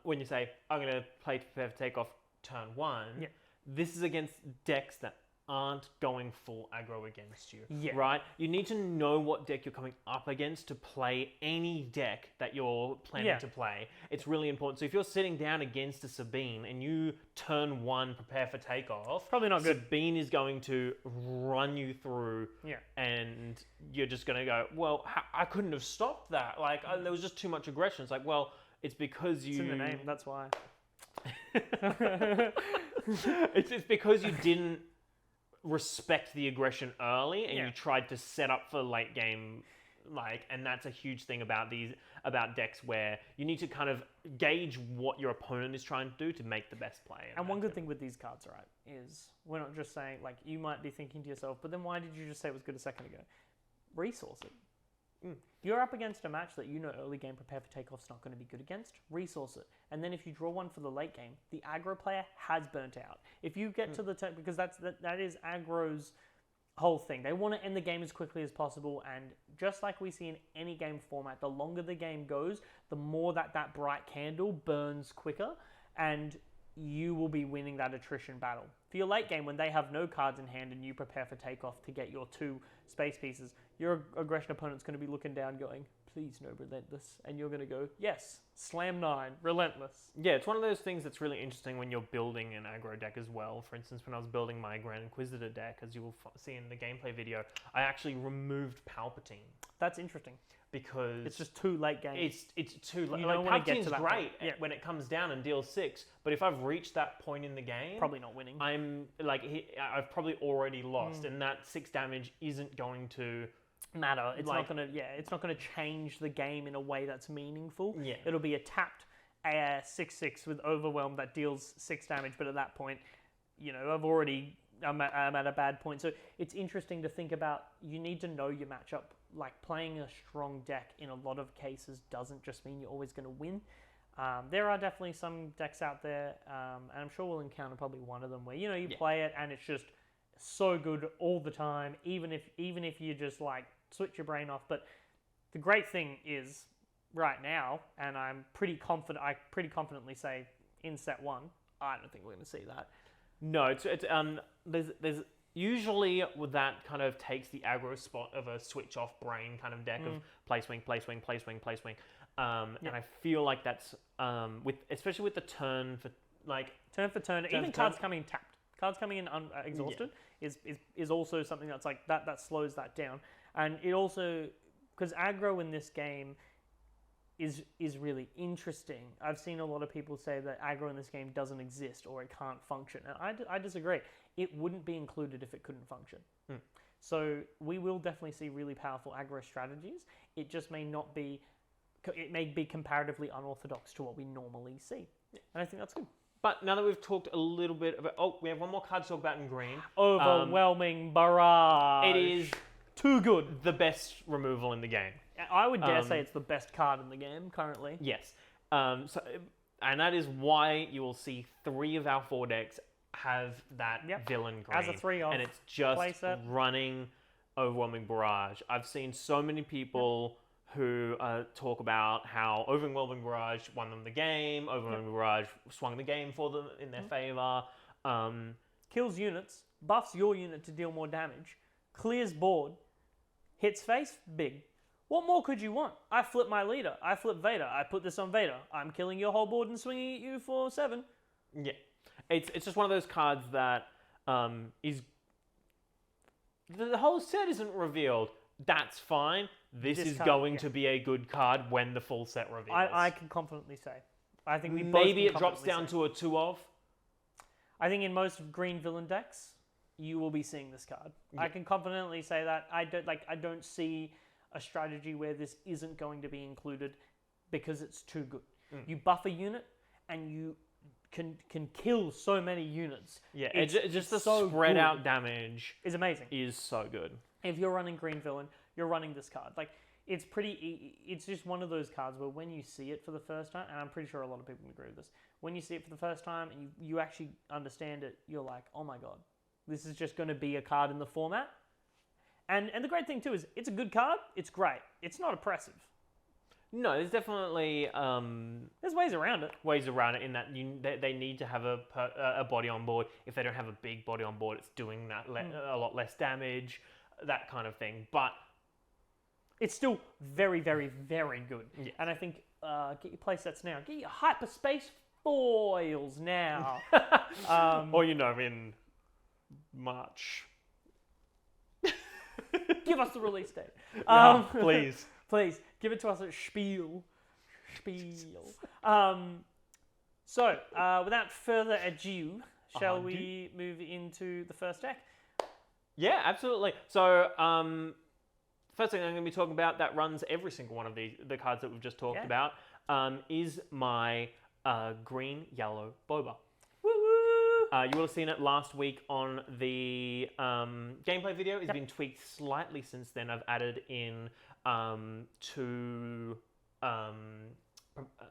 when you say, I'm going to play Prepare for Takeoff turn 1, this is against decks that aren't going full aggro against you, right? You need to know what deck you're coming up against to play any deck that you're planning to play. It's really important. So if you're sitting down against a Sabine and you turn 1 Prepare for Takeoff, probably not good. Sabine is going to run you through, and you're just going to go, well, I couldn't have stopped that. Like, there was just too much aggression. It's like, well, it's because you... It's in the name, that's why. It's because you didn't respect the aggression early and you tried to set up for late game, like, and that's a huge thing about decks where you need to kind of gauge what your opponent is trying to do to make the best play. And one good thing with these cards, right, is we're not just saying, like, you might be thinking to yourself, but then why did you just say it was good a second ago? Resource it. You're up against a match that you know early game Prepare for Takeoff's not going to be good against. Resource it. And then if you draw one for the late game, the aggro player has burnt out. If you get to the turn, because that is aggro's whole thing. They want to end the game as quickly as possible, and just like we see in any game format, the longer the game goes, the more that bright candle burns quicker, and you will be winning that attrition battle. For your late game, when they have no cards in hand and you prepare for takeoff to get your 2 space pieces, your aggression opponent's going to be looking down going, please no relentless, and you're going to go, yes, slam 9, relentless. Yeah, it's one of those things that's really interesting when you're building an aggro deck as well. For instance, when I was building my Grand Inquisitor deck, as you will see in the gameplay video, I actually removed Palpatine. That's interesting. Because it's just too late game. It's too late. You Like, don't want to get Palpatine's to that great point. when it comes down and deals 6, but if I've reached that point in the game, Probably not winning. I've probably already lost, and that 6 damage isn't going to matter. It's like- not gonna. Yeah, it's not gonna change the game in a way that's meaningful. Yeah. It'll be a tapped 6/6 with overwhelm that deals 6 damage, but at that point, I'm at a bad point. So it's interesting to think about. You need to know your matchup. Like, playing a strong deck in a lot of cases doesn't just mean you're always going to win. There are definitely some decks out there, and I'm sure we'll encounter probably one of them where you play it and it's just so good all the time, even if you just like switch your brain off. But the great thing is right now, and I'm pretty confident. I pretty confidently say in set 1, I don't think we're going to see that. No, there's usually that kind of takes the aggro spot of a switch off brain kind of deck of play swing, play swing, play swing, play swing. And I feel like that's especially with the turn for turn, even cards coming in tapped, cards coming in exhausted is also something that's like that slows that down. And it also, because aggro in this game is really interesting. I've seen a lot of people say that aggro in this game doesn't exist or it can't function, and I disagree. It wouldn't be included if it couldn't function. So we will definitely see really powerful aggro strategies. It just may not be. It may be comparatively unorthodox to what we normally see, and I think that's good. But now that we've talked a little bit about, we have one more card to talk about in green. Overwhelming barrage. It is too good. The best removal in the game. I would dare say it's the best card in the game currently. Yes. And that is why you will see 3 of our 4 decks have that villain green. As a 3-off. And it's just playset. running Overwhelming Barrage. I've seen so many people who talk about how Overwhelming Barrage won them the game, Overwhelming Barrage swung the game for them in their favor. Kills units, buffs your unit to deal more damage, clears board, hits face, big. What more could you want? I flip my leader. I flip Vader. I put this on Vader. I'm killing your whole board and swinging at you for 7. Yeah. It's just one of those cards that is... The whole set isn't revealed. That's fine. This is going to be a good card when the full set reveals. I can confidently say. I think we maybe it drops down to a 2-of. I think in most green villain decks, you will be seeing this card. Yeah. I can confidently say that. I don't see a strategy where this isn't going to be included because it's too good. You buff a unit and you can kill so many units. Yeah, it's just the spread out damage is amazing. Is so good. If you're running green villain, you're running this card. Like, it's it's just one of those cards where when you see it for the first time, and I'm pretty sure a lot of people agree with this, when you see it for the first time and you actually understand it, you're like, oh my god, this is just going to be a card in the format. And the great thing too is it's a good card. It's great. It's not oppressive. No, there's definitely there's ways around it. Ways around it in that they need to have a body on board. If they don't have a big body on board, it's doing that a lot less damage, that kind of thing. But it's still very, very, very good. Yes. And I think get your playsets now. Get your hyperspace foils now. Or in March. Give us the release date. Please. Please, give it to us at Spiel. So, without further ado, shall we move into the first deck? Yeah, absolutely. So, first thing I'm going to be talking about that runs every single one of the cards that we've just talked about is my green-yellow Boba. You will have seen it last week on the gameplay video. It's been tweaked slightly since then. I've added in 2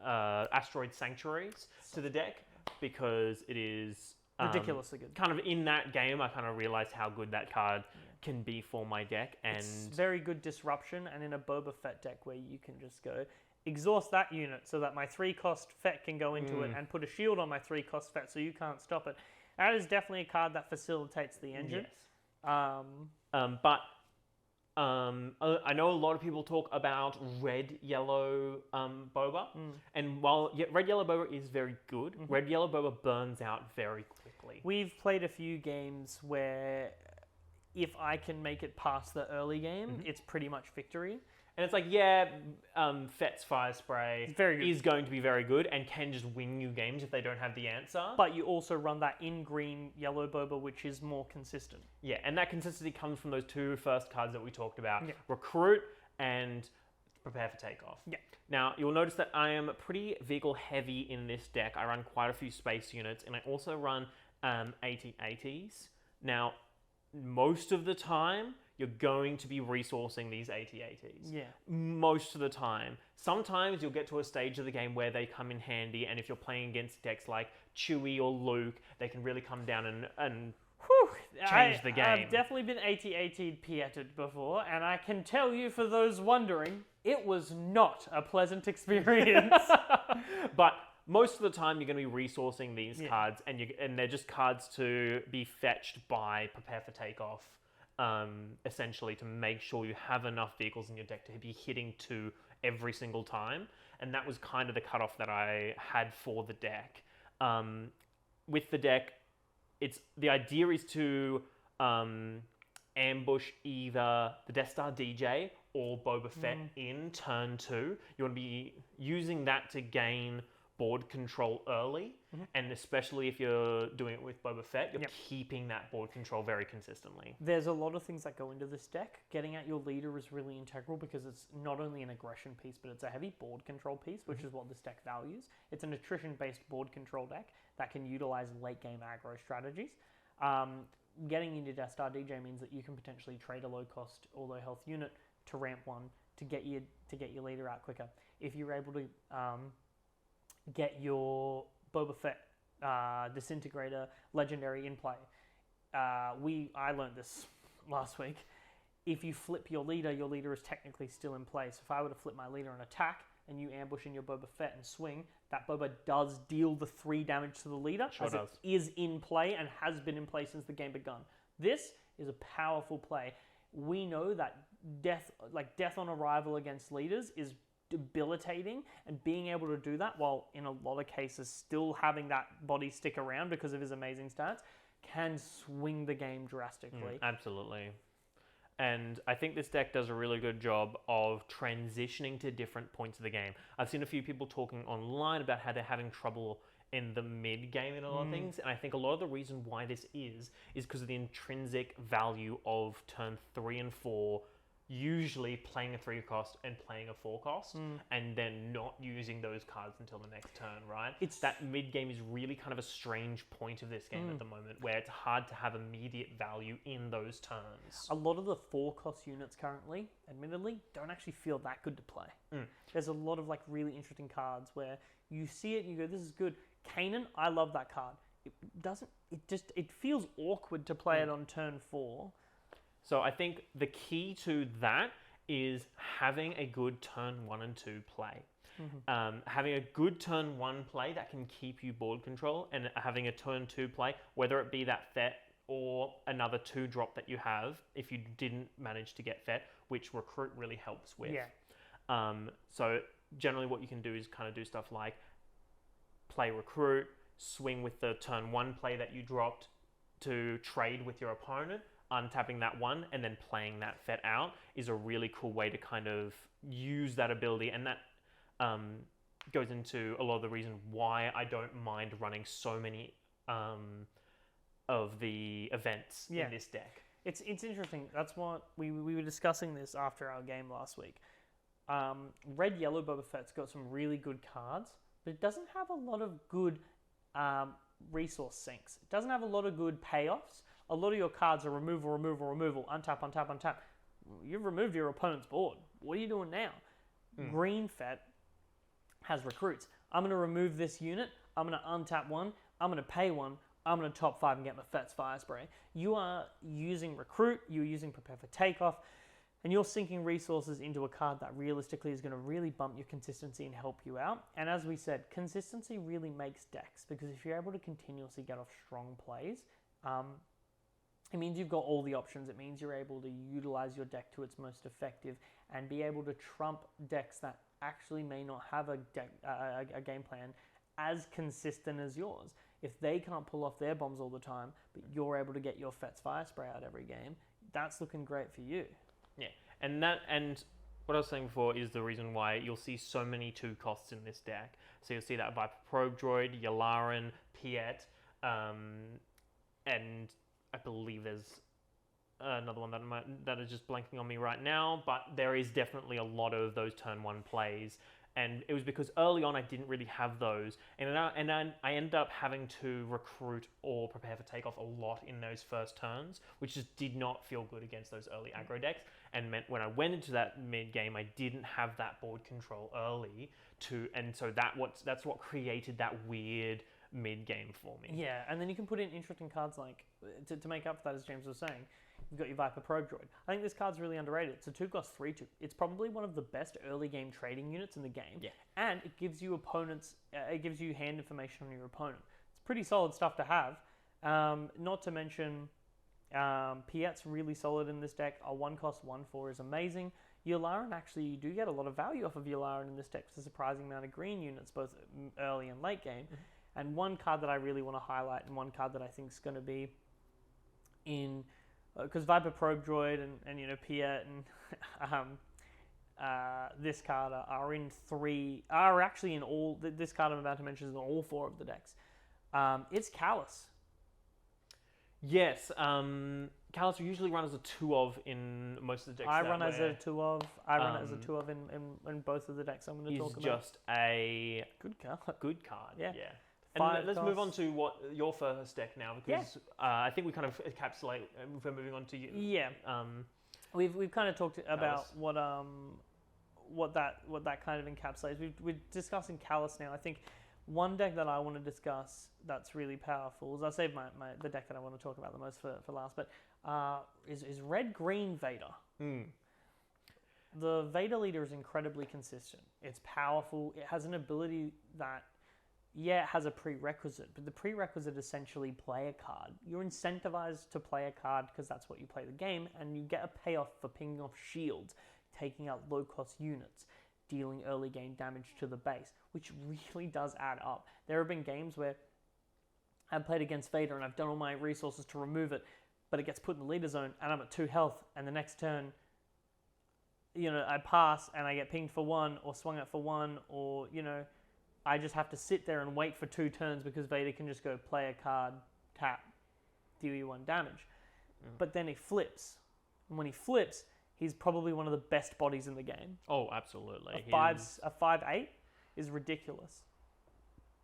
asteroid sanctuaries to the deck because it is Ridiculously good. Kind of in that game, I kind of realized how good that card can be for my deck. And it's very good disruption, and in a Boba Fett deck where you can just go, exhaust that unit so that my 3-cost Fett can go into it and put a shield on my 3-cost Fett so you can't stop it. That is definitely a card that facilitates the engine. Yes. I know a lot of people talk about red-yellow Boba, and while red-yellow Boba is very good, red-yellow Boba burns out very quickly. We've played a few games where if I can make it past the early game, it's pretty much victory. And it's like, Fett's Fire Spray is going to be very good and can just win you games if they don't have the answer. But you also run that in green yellow Boba, which is more consistent. Yeah, and that consistency comes from those 2 first cards that we talked about. Yeah. Recruit and Prepare for Takeoff. Yeah. Now, you'll notice that I am pretty vehicle heavy in this deck. I run quite a few space units, and I also run AT-ATs. Now, most of the time, you're going to be resourcing these AT-ATs. Yeah. Most of the time. Sometimes you'll get to a stage of the game where they come in handy, and if you're playing against decks like Chewie or Luke, they can really come down and change the game. I've definitely been AT-AT'd Pieted before, and I can tell you, for those wondering, it was not a pleasant experience. But most of the time, you're going to be resourcing these cards, and they're just cards to be fetched by Prepare for Takeoff. Essentially to make sure you have enough vehicles in your deck to be hitting 2 every single time. And that was kind of the cutoff that I had for the deck. With the deck, the idea is to ambush either the Death Star DJ or Boba Fett in turn 2. You want to be using that to gain board control early, and especially if you're doing it with Boba Fett, you're keeping that board control very consistently. There's a lot of things that go into this deck. Getting at your leader is really integral because it's not only an aggression piece, but it's a heavy board control piece, which is what this deck values. It's an attrition-based board control deck that can utilize late-game aggro strategies. Getting into Death Star DJ means that you can potentially trade a low-cost or low-health unit to ramp 1 to get your leader out quicker. If you're able to get your Boba Fett Disintegrator Legendary in play. I learned this last week. If you flip your leader is technically still in play. So if I were to flip my leader and attack, and you ambush in your Boba Fett and swing, that Boba does deal the 3 damage to the leader, it is in play and has been in play since the game begun. This is a powerful play. We know that death on arrival against leaders is debilitating, and being able to do that while in a lot of cases still having that body stick around because of his amazing stats can swing the game drastically. Absolutely. And I think this deck does a really good job of transitioning to different points of the game. I've seen a few people talking online about how they're having trouble in the mid game in a lot of things, and I think a lot of the reason why this is because of the intrinsic value of turn 3 and 4 usually playing a 3-cost and playing a 4-cost, and then not using those cards until the next turn, right? That mid-game is really kind of a strange point of this game at the moment, where it's hard to have immediate value in those turns. A lot of the 4-cost units currently, admittedly, don't actually feel that good to play. There's a lot of really interesting cards where you see it and you go, this is good. Kanan, I love that card. It feels awkward to play it on turn 4. So I think the key to that is having a good turn 1 and 2 play. Having a good turn 1 play that can keep you board control, and having a turn 2 play, whether it be that Fett or another 2-drop that you have, if you didn't manage to get Fett, which Recruit really helps with. So generally what you can do is kind of do stuff like play Recruit, swing with the turn 1 play that you dropped to trade with your opponent, untapping that 1 and then playing that Fett out is a really cool way to kind of use that ability, and that goes into a lot of the reason why I don't mind running so many of the events in this deck. It's interesting. That's what we were discussing this after our game last week. Red-Yellow Boba Fett's got some really good cards, but it doesn't have a lot of good resource sinks. It doesn't have a lot of good payoffs. A lot of your cards are removal, untap, untap, untap. You've removed your opponent's board. What are you doing now? Green Fett has recruits. I'm going to remove this unit. I'm going to untap 1. I'm going to pay 1. I'm going to top 5 and get my Fet's Fire Spray. You are using Recruit, you're using Prepare for Takeoff, and you're sinking resources into a card that realistically is going to really bump your consistency and help you out. And as we said, consistency really makes decks, because if you're able to continuously get off strong plays, it means you've got all the options. It means you're able to utilize your deck to its most effective and be able to trump decks that actually may not have a game plan as consistent as yours. If they can't pull off their bombs all the time, but you're able to get your Fet's Fire Spray out every game, that's looking great for you. Yeah, and what I was saying before is the reason why you'll see so many 2 costs in this deck. So you'll see that Viper Probe Droid, Yularen, Piet, and I believe there's another one that is just blanking on me right now, but there is definitely a lot of those turn 1 plays. And it was because early on I didn't really have those, and I ended up having to recruit or prepare for takeoff a lot in those first turns, which just did not feel good against those early aggro decks, and meant when I went into that mid game I didn't have that board control early and so that's what created that weird mid game for me. Yeah, and then you can put in interesting cards like to make up for that, as James was saying. You've got your Viper Probe Droid. I think this card's really underrated. It's a 2-cost 3/2. It's probably one of the best early game trading units in the game. Yeah. And it gives you it gives you hand information on your opponent. It's pretty solid stuff to have. Not to mention, Piet's really solid in this deck. A 1-cost 1/4 is amazing. Yularen, actually, you do get a lot of value off of Yularen in this deck. It's a surprising amount of green units, both early and late game. Mm-hmm. And one card that I really want to highlight, and one card that I think is going to be in... Because Viper Probe Droid and Piet and this card are actually in all... This card I'm about to mention is in all 4 of the decks. It's Callus. Yes, Callus usually run as a 2-of in most of the decks. I run as a 2-of. I run as a 2-of in both of the decks I'm going to talk about. He's just a... Good card. Yeah. And let's move on to what your first deck now, because I think we kind of encapsulate if we're moving on to you. Yeah. We've kind of talked about what that kind of encapsulates. We're discussing Callus now. I think one deck that I want to discuss that's really powerful is, I'll save the deck that I want to talk about the most for last, but is Red Green Vader. The Vader leader is incredibly consistent. It's powerful. It has an ability that, it has a prerequisite, but the prerequisite essentially play a card. You're incentivized to play a card because that's what you play the game, and you get a payoff for pinging off shields, taking out low-cost units, dealing early game damage to the base, which really does add up. There have been games where I've played against Vader and I've done all my resources to remove it, but it gets put in the leader zone and I'm at 2 health, and the next turn, I pass and I get pinged for 1 or swung at for 1, or, I just have to sit there and wait for 2 turns because Vader can just go play a card, tap, deal you 1 damage. But then he flips. And when he flips, he's probably one of the best bodies in the game. Oh, absolutely. A 5/8 is ridiculous.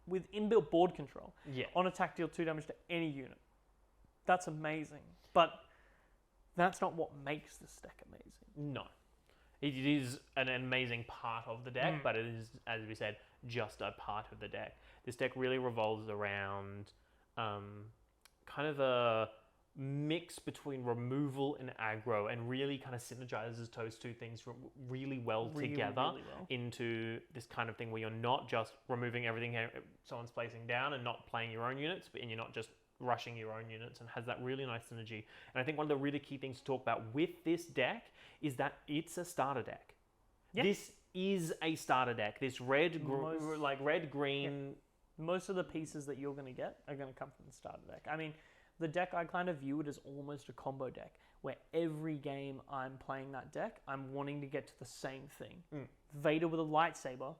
With inbuilt board control. Yeah. On attack, deal 2 damage to any unit. That's amazing. But that's not what makes this deck amazing. No. It is an amazing part of the deck, but it is, as we said, just a part of the deck. This deck really revolves around kind of a mix between removal and aggro, and really kind of synergizes those 2 things really well together into this kind of thing where you're not just removing everything someone's placing down and not playing your own units, and you're not just rushing your own units, and has that really nice synergy. And I think one of the really key things to talk about with this deck is that it's a starter deck. Yeah. This is a starter deck. This red-green... Most of the pieces that you're going to get are going to come from the starter deck. I mean, the deck, I kind of view it as almost a combo deck, where every game I'm playing that deck, I'm wanting to get to the same thing. Vader with a lightsaber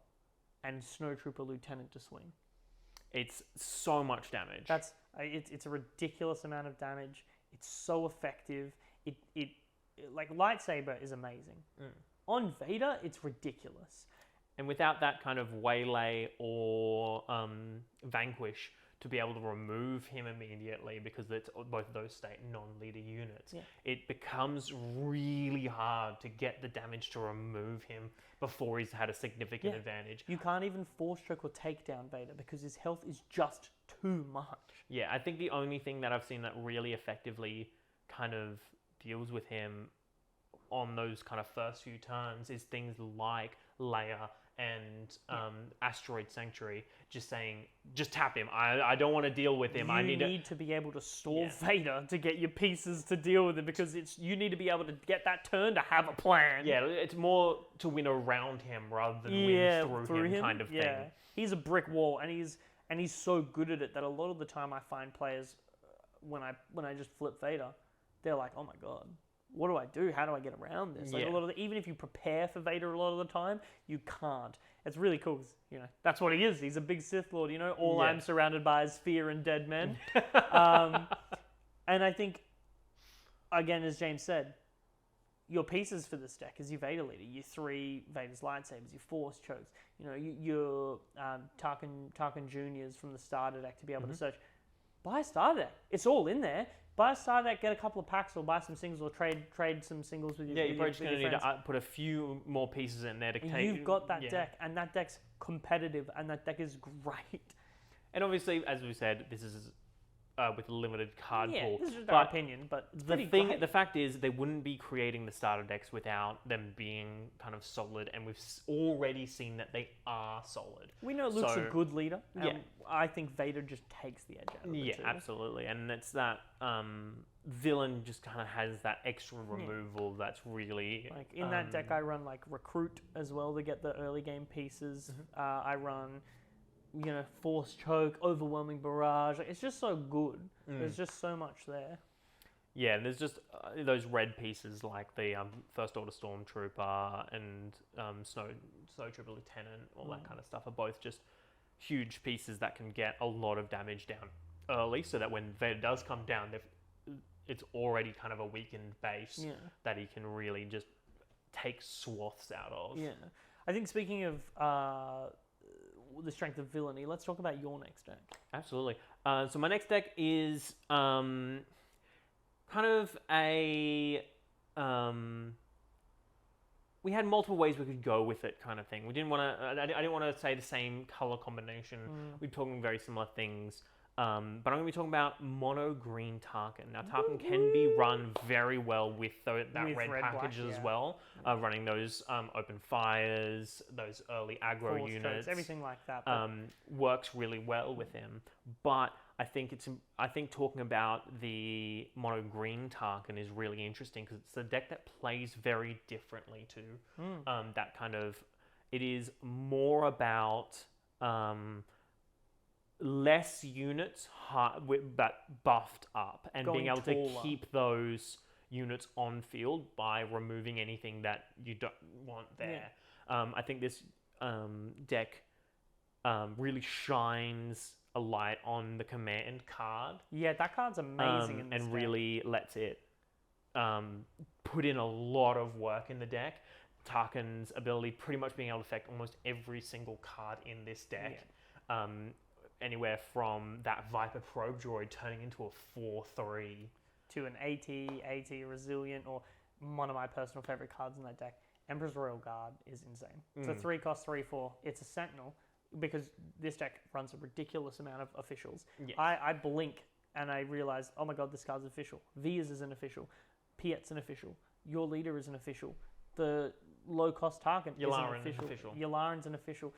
and Snowtrooper Lieutenant to swing. It's so much damage. It's a ridiculous amount of damage. It's so effective. It like, lightsaber is amazing. On Vader, it's ridiculous. And without that kind of waylay or vanquish to be able to remove him immediately because it's both of those state non-leader units. Yeah. It becomes really hard to get the damage to remove him before he's had a significant advantage. You can't even force choke or take down Vader because his health is just too much. Yeah, I think the only thing that I've seen that really effectively kind of deals with him on those kind of first few turns is things like Leia and Asteroid Sanctuary, just saying, just tap him. I don't want to deal with him. You need to be able to stall Vader to get your pieces to deal with it, because you need to be able to get that turn to have a plan. Yeah, it's more to win around him rather than win through him kind of thing. He's a brick wall, and he's so good at it that a lot of the time I find players, when I just flip Vader, they're like, oh my god, what do I do? How do I get around this? Like even if you prepare for Vader a lot of the time, you can't. It's really cool because, that's what he is. He's a big Sith Lord, all I'm surrounded by is fear and dead men. And I think, again, as James said, your pieces for this deck is your Vader leader, your 3 Vader's lightsabers, your Force chokes, your Tarkin Juniors from the starter deck to be able to search. Buy a starter deck. It's all in there. Buy a starter deck, get a couple of packs, or buy some singles, or trade some singles with your you're probably just going to need to put a few more pieces in there to take. You've got that deck, and that deck's competitive, and that deck is great. And obviously, as we said, this is with a limited card pool. This is just our opinion, but it's the fact is, they wouldn't be creating the starter decks without them being kind of solid, and we've already seen that they are solid. We know Luke's a good leader. I think Vader just takes the edge out of it. Yeah, absolutely, and it's that villain just kind of has that extra removal that's really like in that deck. I run like Recruit as well to get the early game pieces. I run Force Choke, Overwhelming Barrage. It's just so good. There's just so much there. Yeah, and there's just those red pieces like the First Order Stormtrooper and Snow Trooper Lieutenant, all that kind of stuff are both just huge pieces that can get a lot of damage down early, so that when Vader does come down, it's already kind of a weakened base that he can really just take swaths out of. Yeah. I think speaking of the strength of villainy, let's talk about your next deck. Absolutely. So my next deck is kind of a we had multiple ways we could go with it, kind of thing. We didn't want to. I didn't want to say the same color combination. We're talking very similar things. But I'm going to be talking about mono green Tarkin. Now, Tarkin can be run very well with that red package as well. Running those open fires, those early aggro Force units, codes, everything like that. works really well with him. But I think talking about the mono green Tarkin is really interesting because it's a deck that plays very differently too. That kind of, it is more about less units but buffed up and being able to keep those units on field by removing anything that you don't want there. I think this deck really shines a light on the command card. Yeah, that card's amazing in this and deck. really lets it put in a lot of work in the deck. Tarkin's ability pretty much being able to affect almost every single card in this deck. Anywhere from that Viper Probe Droid turning into a 4/3 to an AT Resilient, or one of my personal favorite cards in that deck, Emperor's Royal Guard, is insane. It's a 3-cost 3/4. It's a Sentinel because this deck runs a ridiculous amount of officials. Yes. I blink and I realize, oh my god, this card's official. Vias is an official. Piet's an official. Your leader is an official. The low-cost Tarkin is an official. Yularen's an official.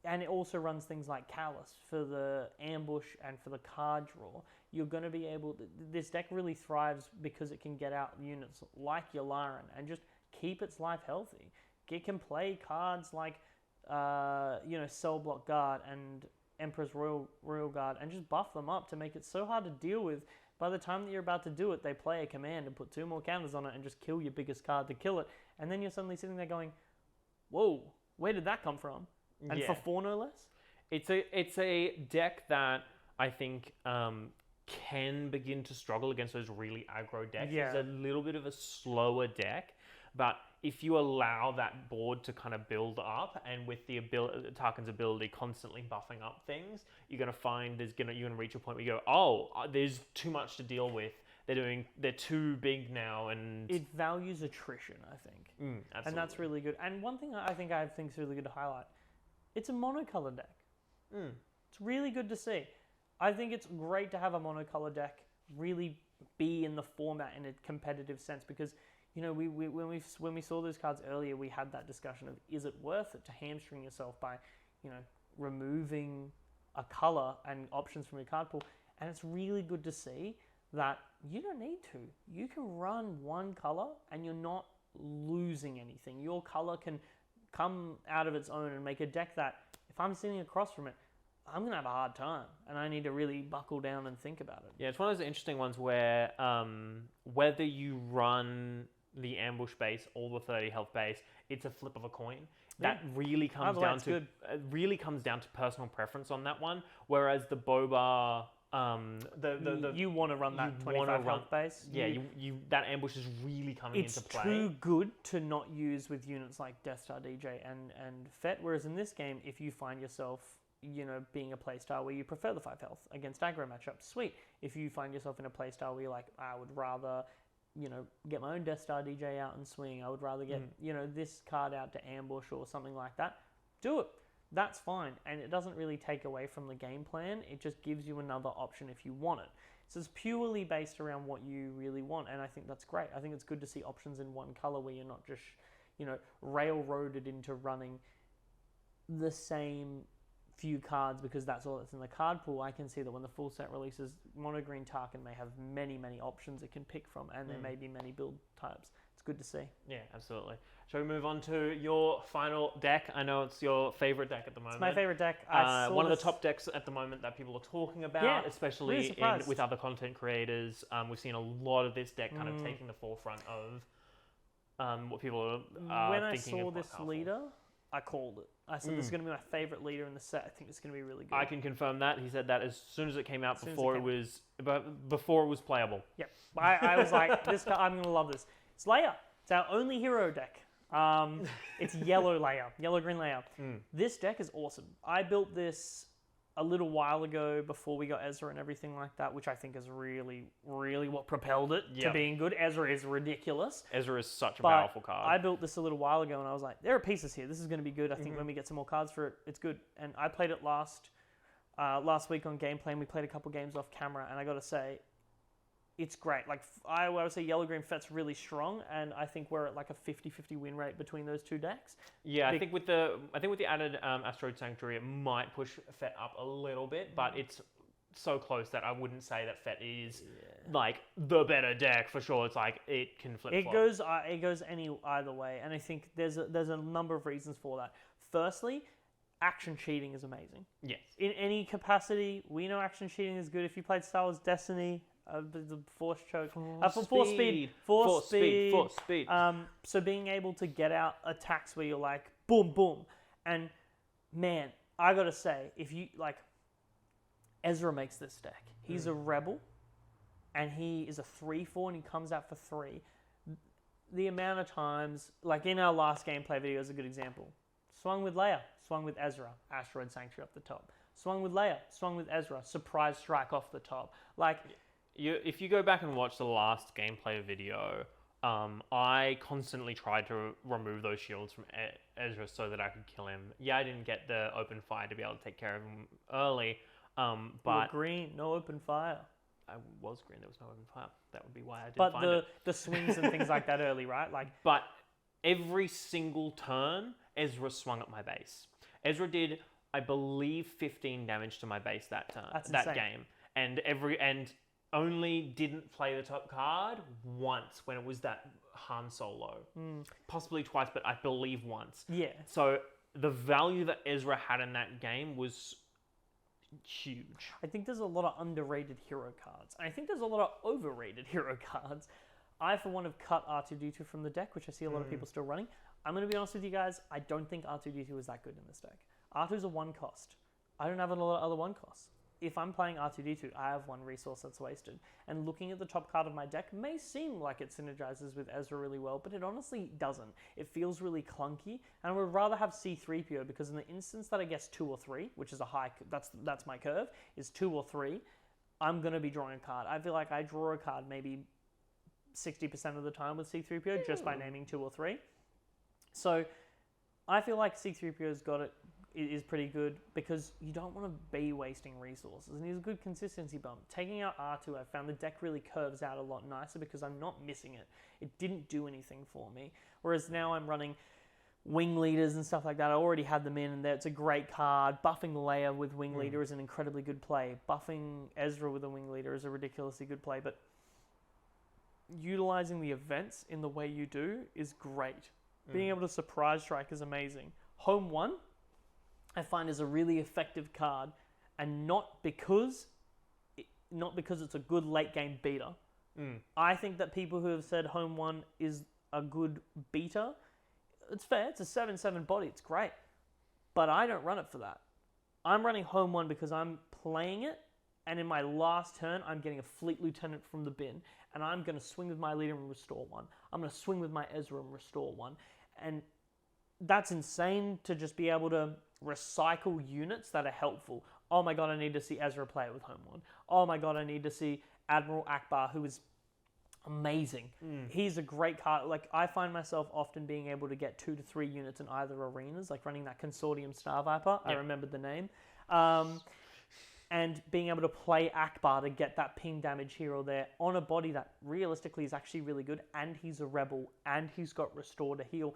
And it also runs things like Callus for the ambush and for the card draw. You're going to be able to... This deck really thrives because it can get out units like Yularen and just keep its life healthy. It can play cards like, Cell Block Guard and Emperor's Royal Guard and just buff them up to make it so hard to deal with. By the time that you're about to do it, they play a command and put 2 more counters on it and just kill your biggest card to kill it. And then you're suddenly sitting there going, whoa, where did that come from? And for 4 no less? It's a deck that I think can begin to struggle against those really aggro decks. It's a little bit of a slower deck, But if you allow that board to kind of build up, and with the Tarkin's ability constantly buffing up things, you're going to find you're going to reach a point where you go, oh, there's too much to deal with. They're too big now, and it values attrition, I think. Absolutely. And that's really good. And one thing I think is really good to highlight, it's a monocolor deck. It's really good to see. I think it's great to have a monocolor deck really be in the format in a competitive sense, because when we saw those cards earlier, we had that discussion of, is it worth it to hamstring yourself by removing a color and options from your card pool? And it's really good to see that you don't need to. You can run one color and you're not losing anything. Your color can come out of its own and make a deck that, if I'm sitting across from it, I'm going to have a hard time, and I need to really buckle down and think about it. Yeah, it's one of those interesting ones where whether you run the ambush base or the 30 health base, it's a flip of a coin. That really comes down to personal preference on that one. Whereas the Boba, you want to run that 25 health base. Yeah, you that ambush is really coming into play. It's too good to not use with units like Death Star DJ and Fett. Whereas in this game, if you find yourself being a playstyle where you prefer the 5 health against aggro matchups, sweet. If you find yourself in a playstyle where you're like, I would rather, get my own Death Star DJ out and swing, I would rather get, this card out to ambush or something like that, do it. That's fine. And it doesn't really take away from the game plan. It just gives you another option if you want it. So it's purely based around what you really want. And I think that's great. I think it's good to see options in one color where you're not just, railroaded into running the same few cards because that's all that's in the card pool. I can see that when the full set releases, Mono Green Tarkin may have many, many options it can pick from, and there may be many build types. It's good to see. Yeah, absolutely. Shall we move on to your final deck? I know it's your favorite deck at the moment. It's my favorite deck. One of the top decks at the moment that people are talking about, especially really with other content creators. We've seen a lot of this deck kind of taking the forefront of what people are when thinking. When I saw this leader, I called it. I said, this is going to be my favorite leader in the set. I think it's going to be really good. I can confirm that. He said that as soon as it came out, before it was playable. Yep. I was like, this guy, I'm going to love this. It's Leia. It's our only hero deck. It's yellow Leia, yellow-green Leia. This deck is awesome. I built this a little while ago before we got Ezra and everything like that, which I think is really, really what propelled it to being good. Ezra is ridiculous. Ezra is such a powerful card. I built this a little while ago and I was like, there are pieces here. This is going to be good. I think when we get some more cards for it, it's good. And I played it last week on gameplay, and we played a couple games off camera, and I got to say, it's great. Like, I would say yellow-green Fett's really strong, and I think we're at like a 50-50 win rate between those two decks. Yeah, I think with the added Asteroid Sanctuary, it might push Fett up a little bit, but it's so close that I wouldn't say that Fett is like the better deck for sure. It's like it can flip. It goes either way, and I think there's a number of reasons for that. Firstly, action cheating is amazing. Yes. In any capacity, we know action cheating is good. If you played Star Wars Destiny. The force choke. Force speed. So being able to get out attacks where you're like, boom, boom. And man, I gotta say, if you like, Ezra makes this deck. He's a rebel, and he is a 3/4, and he comes out for 3. The amount of times, like in our last gameplay video is a good example. Swung with Leia, swung with Ezra, Asteroid Sanctuary up the top. Swung with Leia, swung with Ezra, surprise strike off the top. Like... If you go back and watch the last gameplay video, I constantly tried to remove those shields from Ezra so that I could kill him. Yeah, I didn't get the open fire to be able to take care of him early, but... You were green, no open fire. I was green, there was no open fire. That would be why I didn't find it. But the swings and things like that early, right? But every single turn, Ezra swung at my base. Ezra did, I believe, 15 damage to my base that turn. That's that insane. game. And only didn't play the top card once when it was that Han Solo. Possibly twice, but I believe once. Yeah. So the value that Ezra had in that game was huge. I think there's a lot of underrated hero cards. I think there's a lot of overrated hero cards. I, for one, have cut R2-D2 from the deck, which I see a lot of people still running. I'm going to be honest with you guys, I don't think R2-D2 is that good in this deck. R2 is a 1 cost. I don't have a lot of other 1 costs. if I'm playing R2D2, I have one resource that's wasted. And looking at the top card of my deck may seem like it synergizes with Ezra really well, but it honestly doesn't. It feels really clunky, and I would rather have C-3PO because in the instance that I guess 2 or 3, which is a high, that's my curve, is 2 or 3, I'm going to be drawing a card. I feel like I draw a card maybe 60% of the time with C-3PO just by naming 2 or 3. So I feel like C-3PO's got it. It is pretty good because you don't want to be wasting resources, and he's a good consistency bump. Taking out R2, I found the deck really curves out a lot nicer because I'm not missing it. It didn't do anything for me. Whereas now I'm running wing leaders and stuff like that. I already had them in, and it's a great card. Buffing Leia with wing leader is an incredibly good play. Buffing Ezra with a wing leader is a ridiculously good play, but utilizing the events in the way you do is great. Being able to surprise strike is amazing. Home 1, I find, is a really effective card, and not because it's a good late game beater. I think that people who have said Home 1 is a good beater, it's fair. It's a 7/7 body. It's great, but I don't run it for that. I'm running Home 1 because I'm playing it, and in my last turn, I'm getting a Fleet Lieutenant from the bin, and I'm going to swing with my leader and restore 1. I'm going to swing with my Ezra and restore 1, and that's insane to just be able to recycle units that are helpful. Oh my god, I need to see Ezra play it with Home 1. Oh my god, I need to see Admiral Akbar, who is amazing. He's a great card. Like, I find myself often being able to get 2 to 3 units in either arenas, like running that Consortium Star Viper. I remembered the name. And being able to play Akbar to get that ping damage here or there on a body that realistically is actually really good, and he's a rebel, and he's got Restore to heal.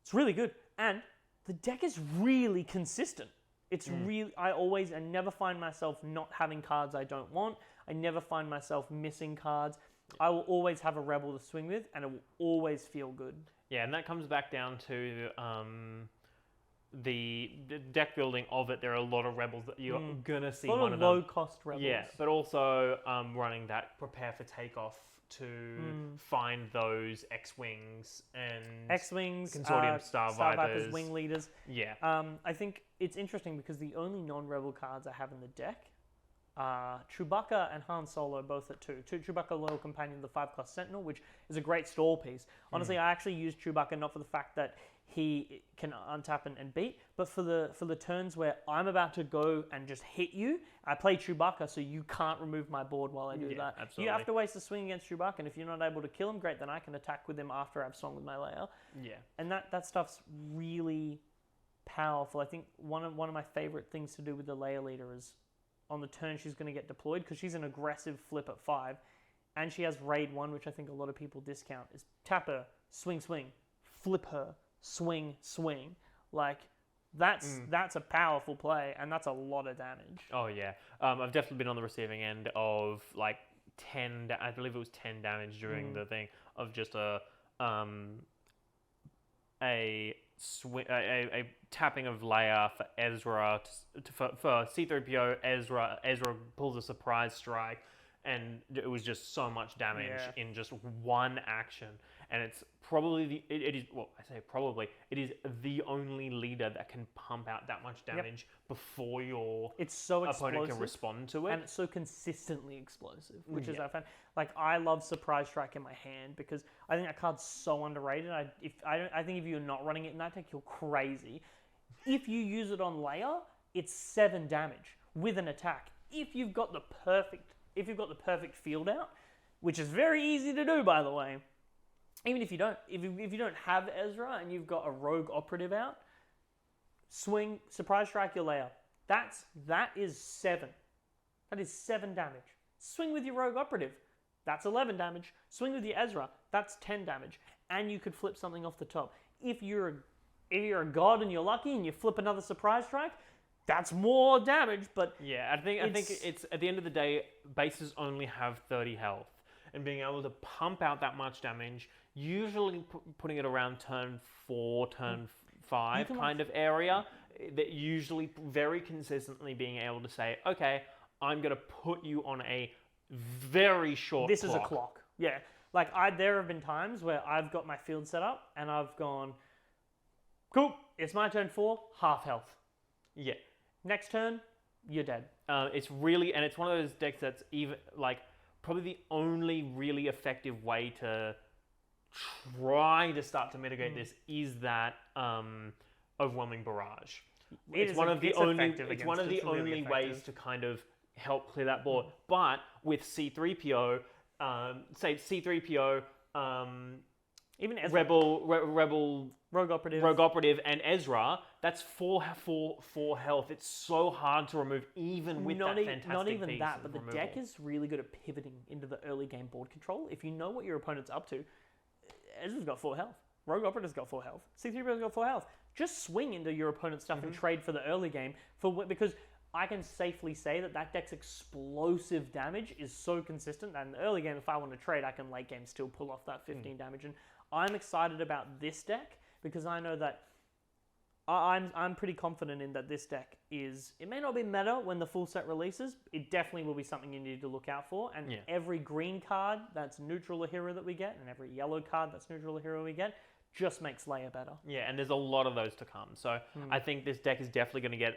It's really good. And the deck is really consistent. It's really, I never find myself not having cards I don't want. I never find myself missing cards. I will always have a rebel to swing with, and it will always feel good. Yeah, and that comes back down to the deck building of it. There are a lot of rebels that you're gonna see. A lot of low-cost rebels. Yeah, but also running that prepare for takeoff to find those X-Wings and Consortium Star Vipers, wing leaders. Yeah. I think it's interesting because the only non-rebel cards I have in the deck are Chewbacca and Han Solo, both at 2. Chewbacca Loyal Companion, the 5-cost Sentinel, which is a great stall piece. Honestly, I actually use Chewbacca not for the fact that he can untap and beat, but for the turns where I'm about to go and just hit you, I play Chewbacca so you can't remove my board while I do that. Absolutely. You have to waste a swing against Chewbacca, and if you're not able to kill him, great, then I can attack with him after I've swung with my Leia. Yeah. And that stuff's really powerful. I think one of my favorite things to do with the Leia leader is on the turn she's going to get deployed, because she's an aggressive flip at 5, and she has Raid 1, which I think a lot of people discount, is tap her, swing, swing, flip her, swing, swing. Like, that's a powerful play, and that's a lot of damage. Oh, yeah. I've definitely been on the receiving end of, like, 10, I believe it was 10 damage during the thing, of just a tapping of Leia for Ezra, for C-3PO, Ezra pulls a surprise strike, and it was just so much damage in just one action. And it's probably it is the only leader that can pump out that much damage before your opponent can respond to it. And it's so consistently explosive, which is I found. Like, I love Surprise Strike in my hand because I think that card's so underrated. I think if you're not running it in that deck, you're crazy. If you use it on Leia, it's 7 damage with an attack. If you've got the perfect field out, which is very easy to do, by the way. Even if you don't, if you don't have Ezra and you've got a rogue operative out, swing, surprise strike your Leia. That is 7. That is 7 damage. Swing with your rogue operative. That's 11 damage. Swing with your Ezra. That's 10 damage. And you could flip something off the top. If you're a god and you're lucky and you flip another surprise strike, that's more damage. But yeah, I think it's at the end of the day, bases only have 30 health, and being able to pump out that much damage, usually putting it around turn 4, turn 5 kind of area, that usually very consistently being able to say, okay, I'm going to put you on a very short This is a clock. Yeah. Like, there have been times where I've got my field set up and I've gone, cool, it's my turn 4, half health. Yeah. Next turn, you're dead. It's really, and it's one of those decks that's even like probably the only really effective way to try to start to mitigate this is that overwhelming barrage. It's one of the only ways to kind of help clear that board. But with C3PO, say C3PO, Even Ezra. Rebel Rogue Operative. Rogue Operative and Ezra, that's 4 health. It's so hard to remove even with that fantastic Not even piece that, of but the removal. deck is really good at pivoting into the early game board control. If you know what your opponent's up to, Ezra's got 4 health. Rogue Operative's got 4 health. C3PO's got 4 health. Just swing into your opponent's stuff and trade for the early game because I can safely say that deck's explosive damage is so consistent that in the early game, if I want to trade, I can late game still pull off that 15 damage. And I'm excited about this deck because I know that I'm pretty confident in that this deck it may not be meta when the full set releases. It definitely will be something you need to look out for. And every green card that's neutral or hero that we get, and every yellow card that's neutral or hero we get, just makes Leia better. Yeah, and there's a lot of those to come. So I think this deck is definitely going to get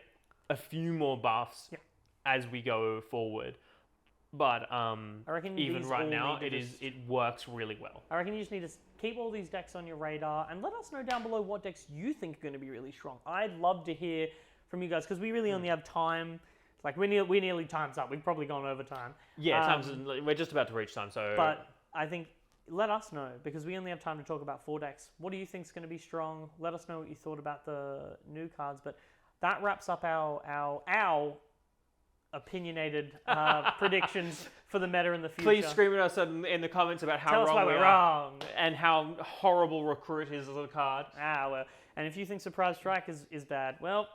a few more buffs as we go forward. But I reckon even right now, it works really well. I reckon you just need to keep all these decks on your radar and let us know down below what decks you think are going to be really strong. I'd love to hear from you guys because we really only have time. Like we're nearly time's up. We've probably gone over time. Yeah, we're just about to reach time. So, but I think let us know because we only have time to talk about 4 decks. What do you think is going to be strong? Let us know what you thought about the new cards. But that wraps up our opinionated predictions for the meta in the future. Please scream at us in the comments about how Tell wrong us why we we're are wrong. and how horrible Recruit is as a card. Well, and if you think Surprise Strike is bad, well,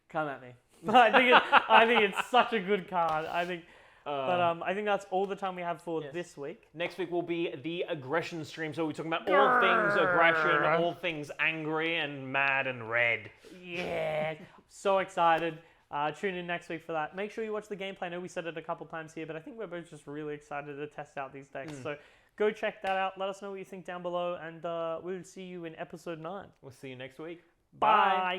come at me. I think it's such a good card. I think that's all the time we have for this week. Next week will be the aggression stream. So we're talking about all things aggression, all things angry and mad and red. Yeah, so excited. Tune in next week for that. Make sure you watch the gameplay. I know we said it a couple times here, but I think we're both just really excited to test out these decks. So go check that out. Let us know what you think down below, and we'll see you in episode 9. We'll see you next week. Bye.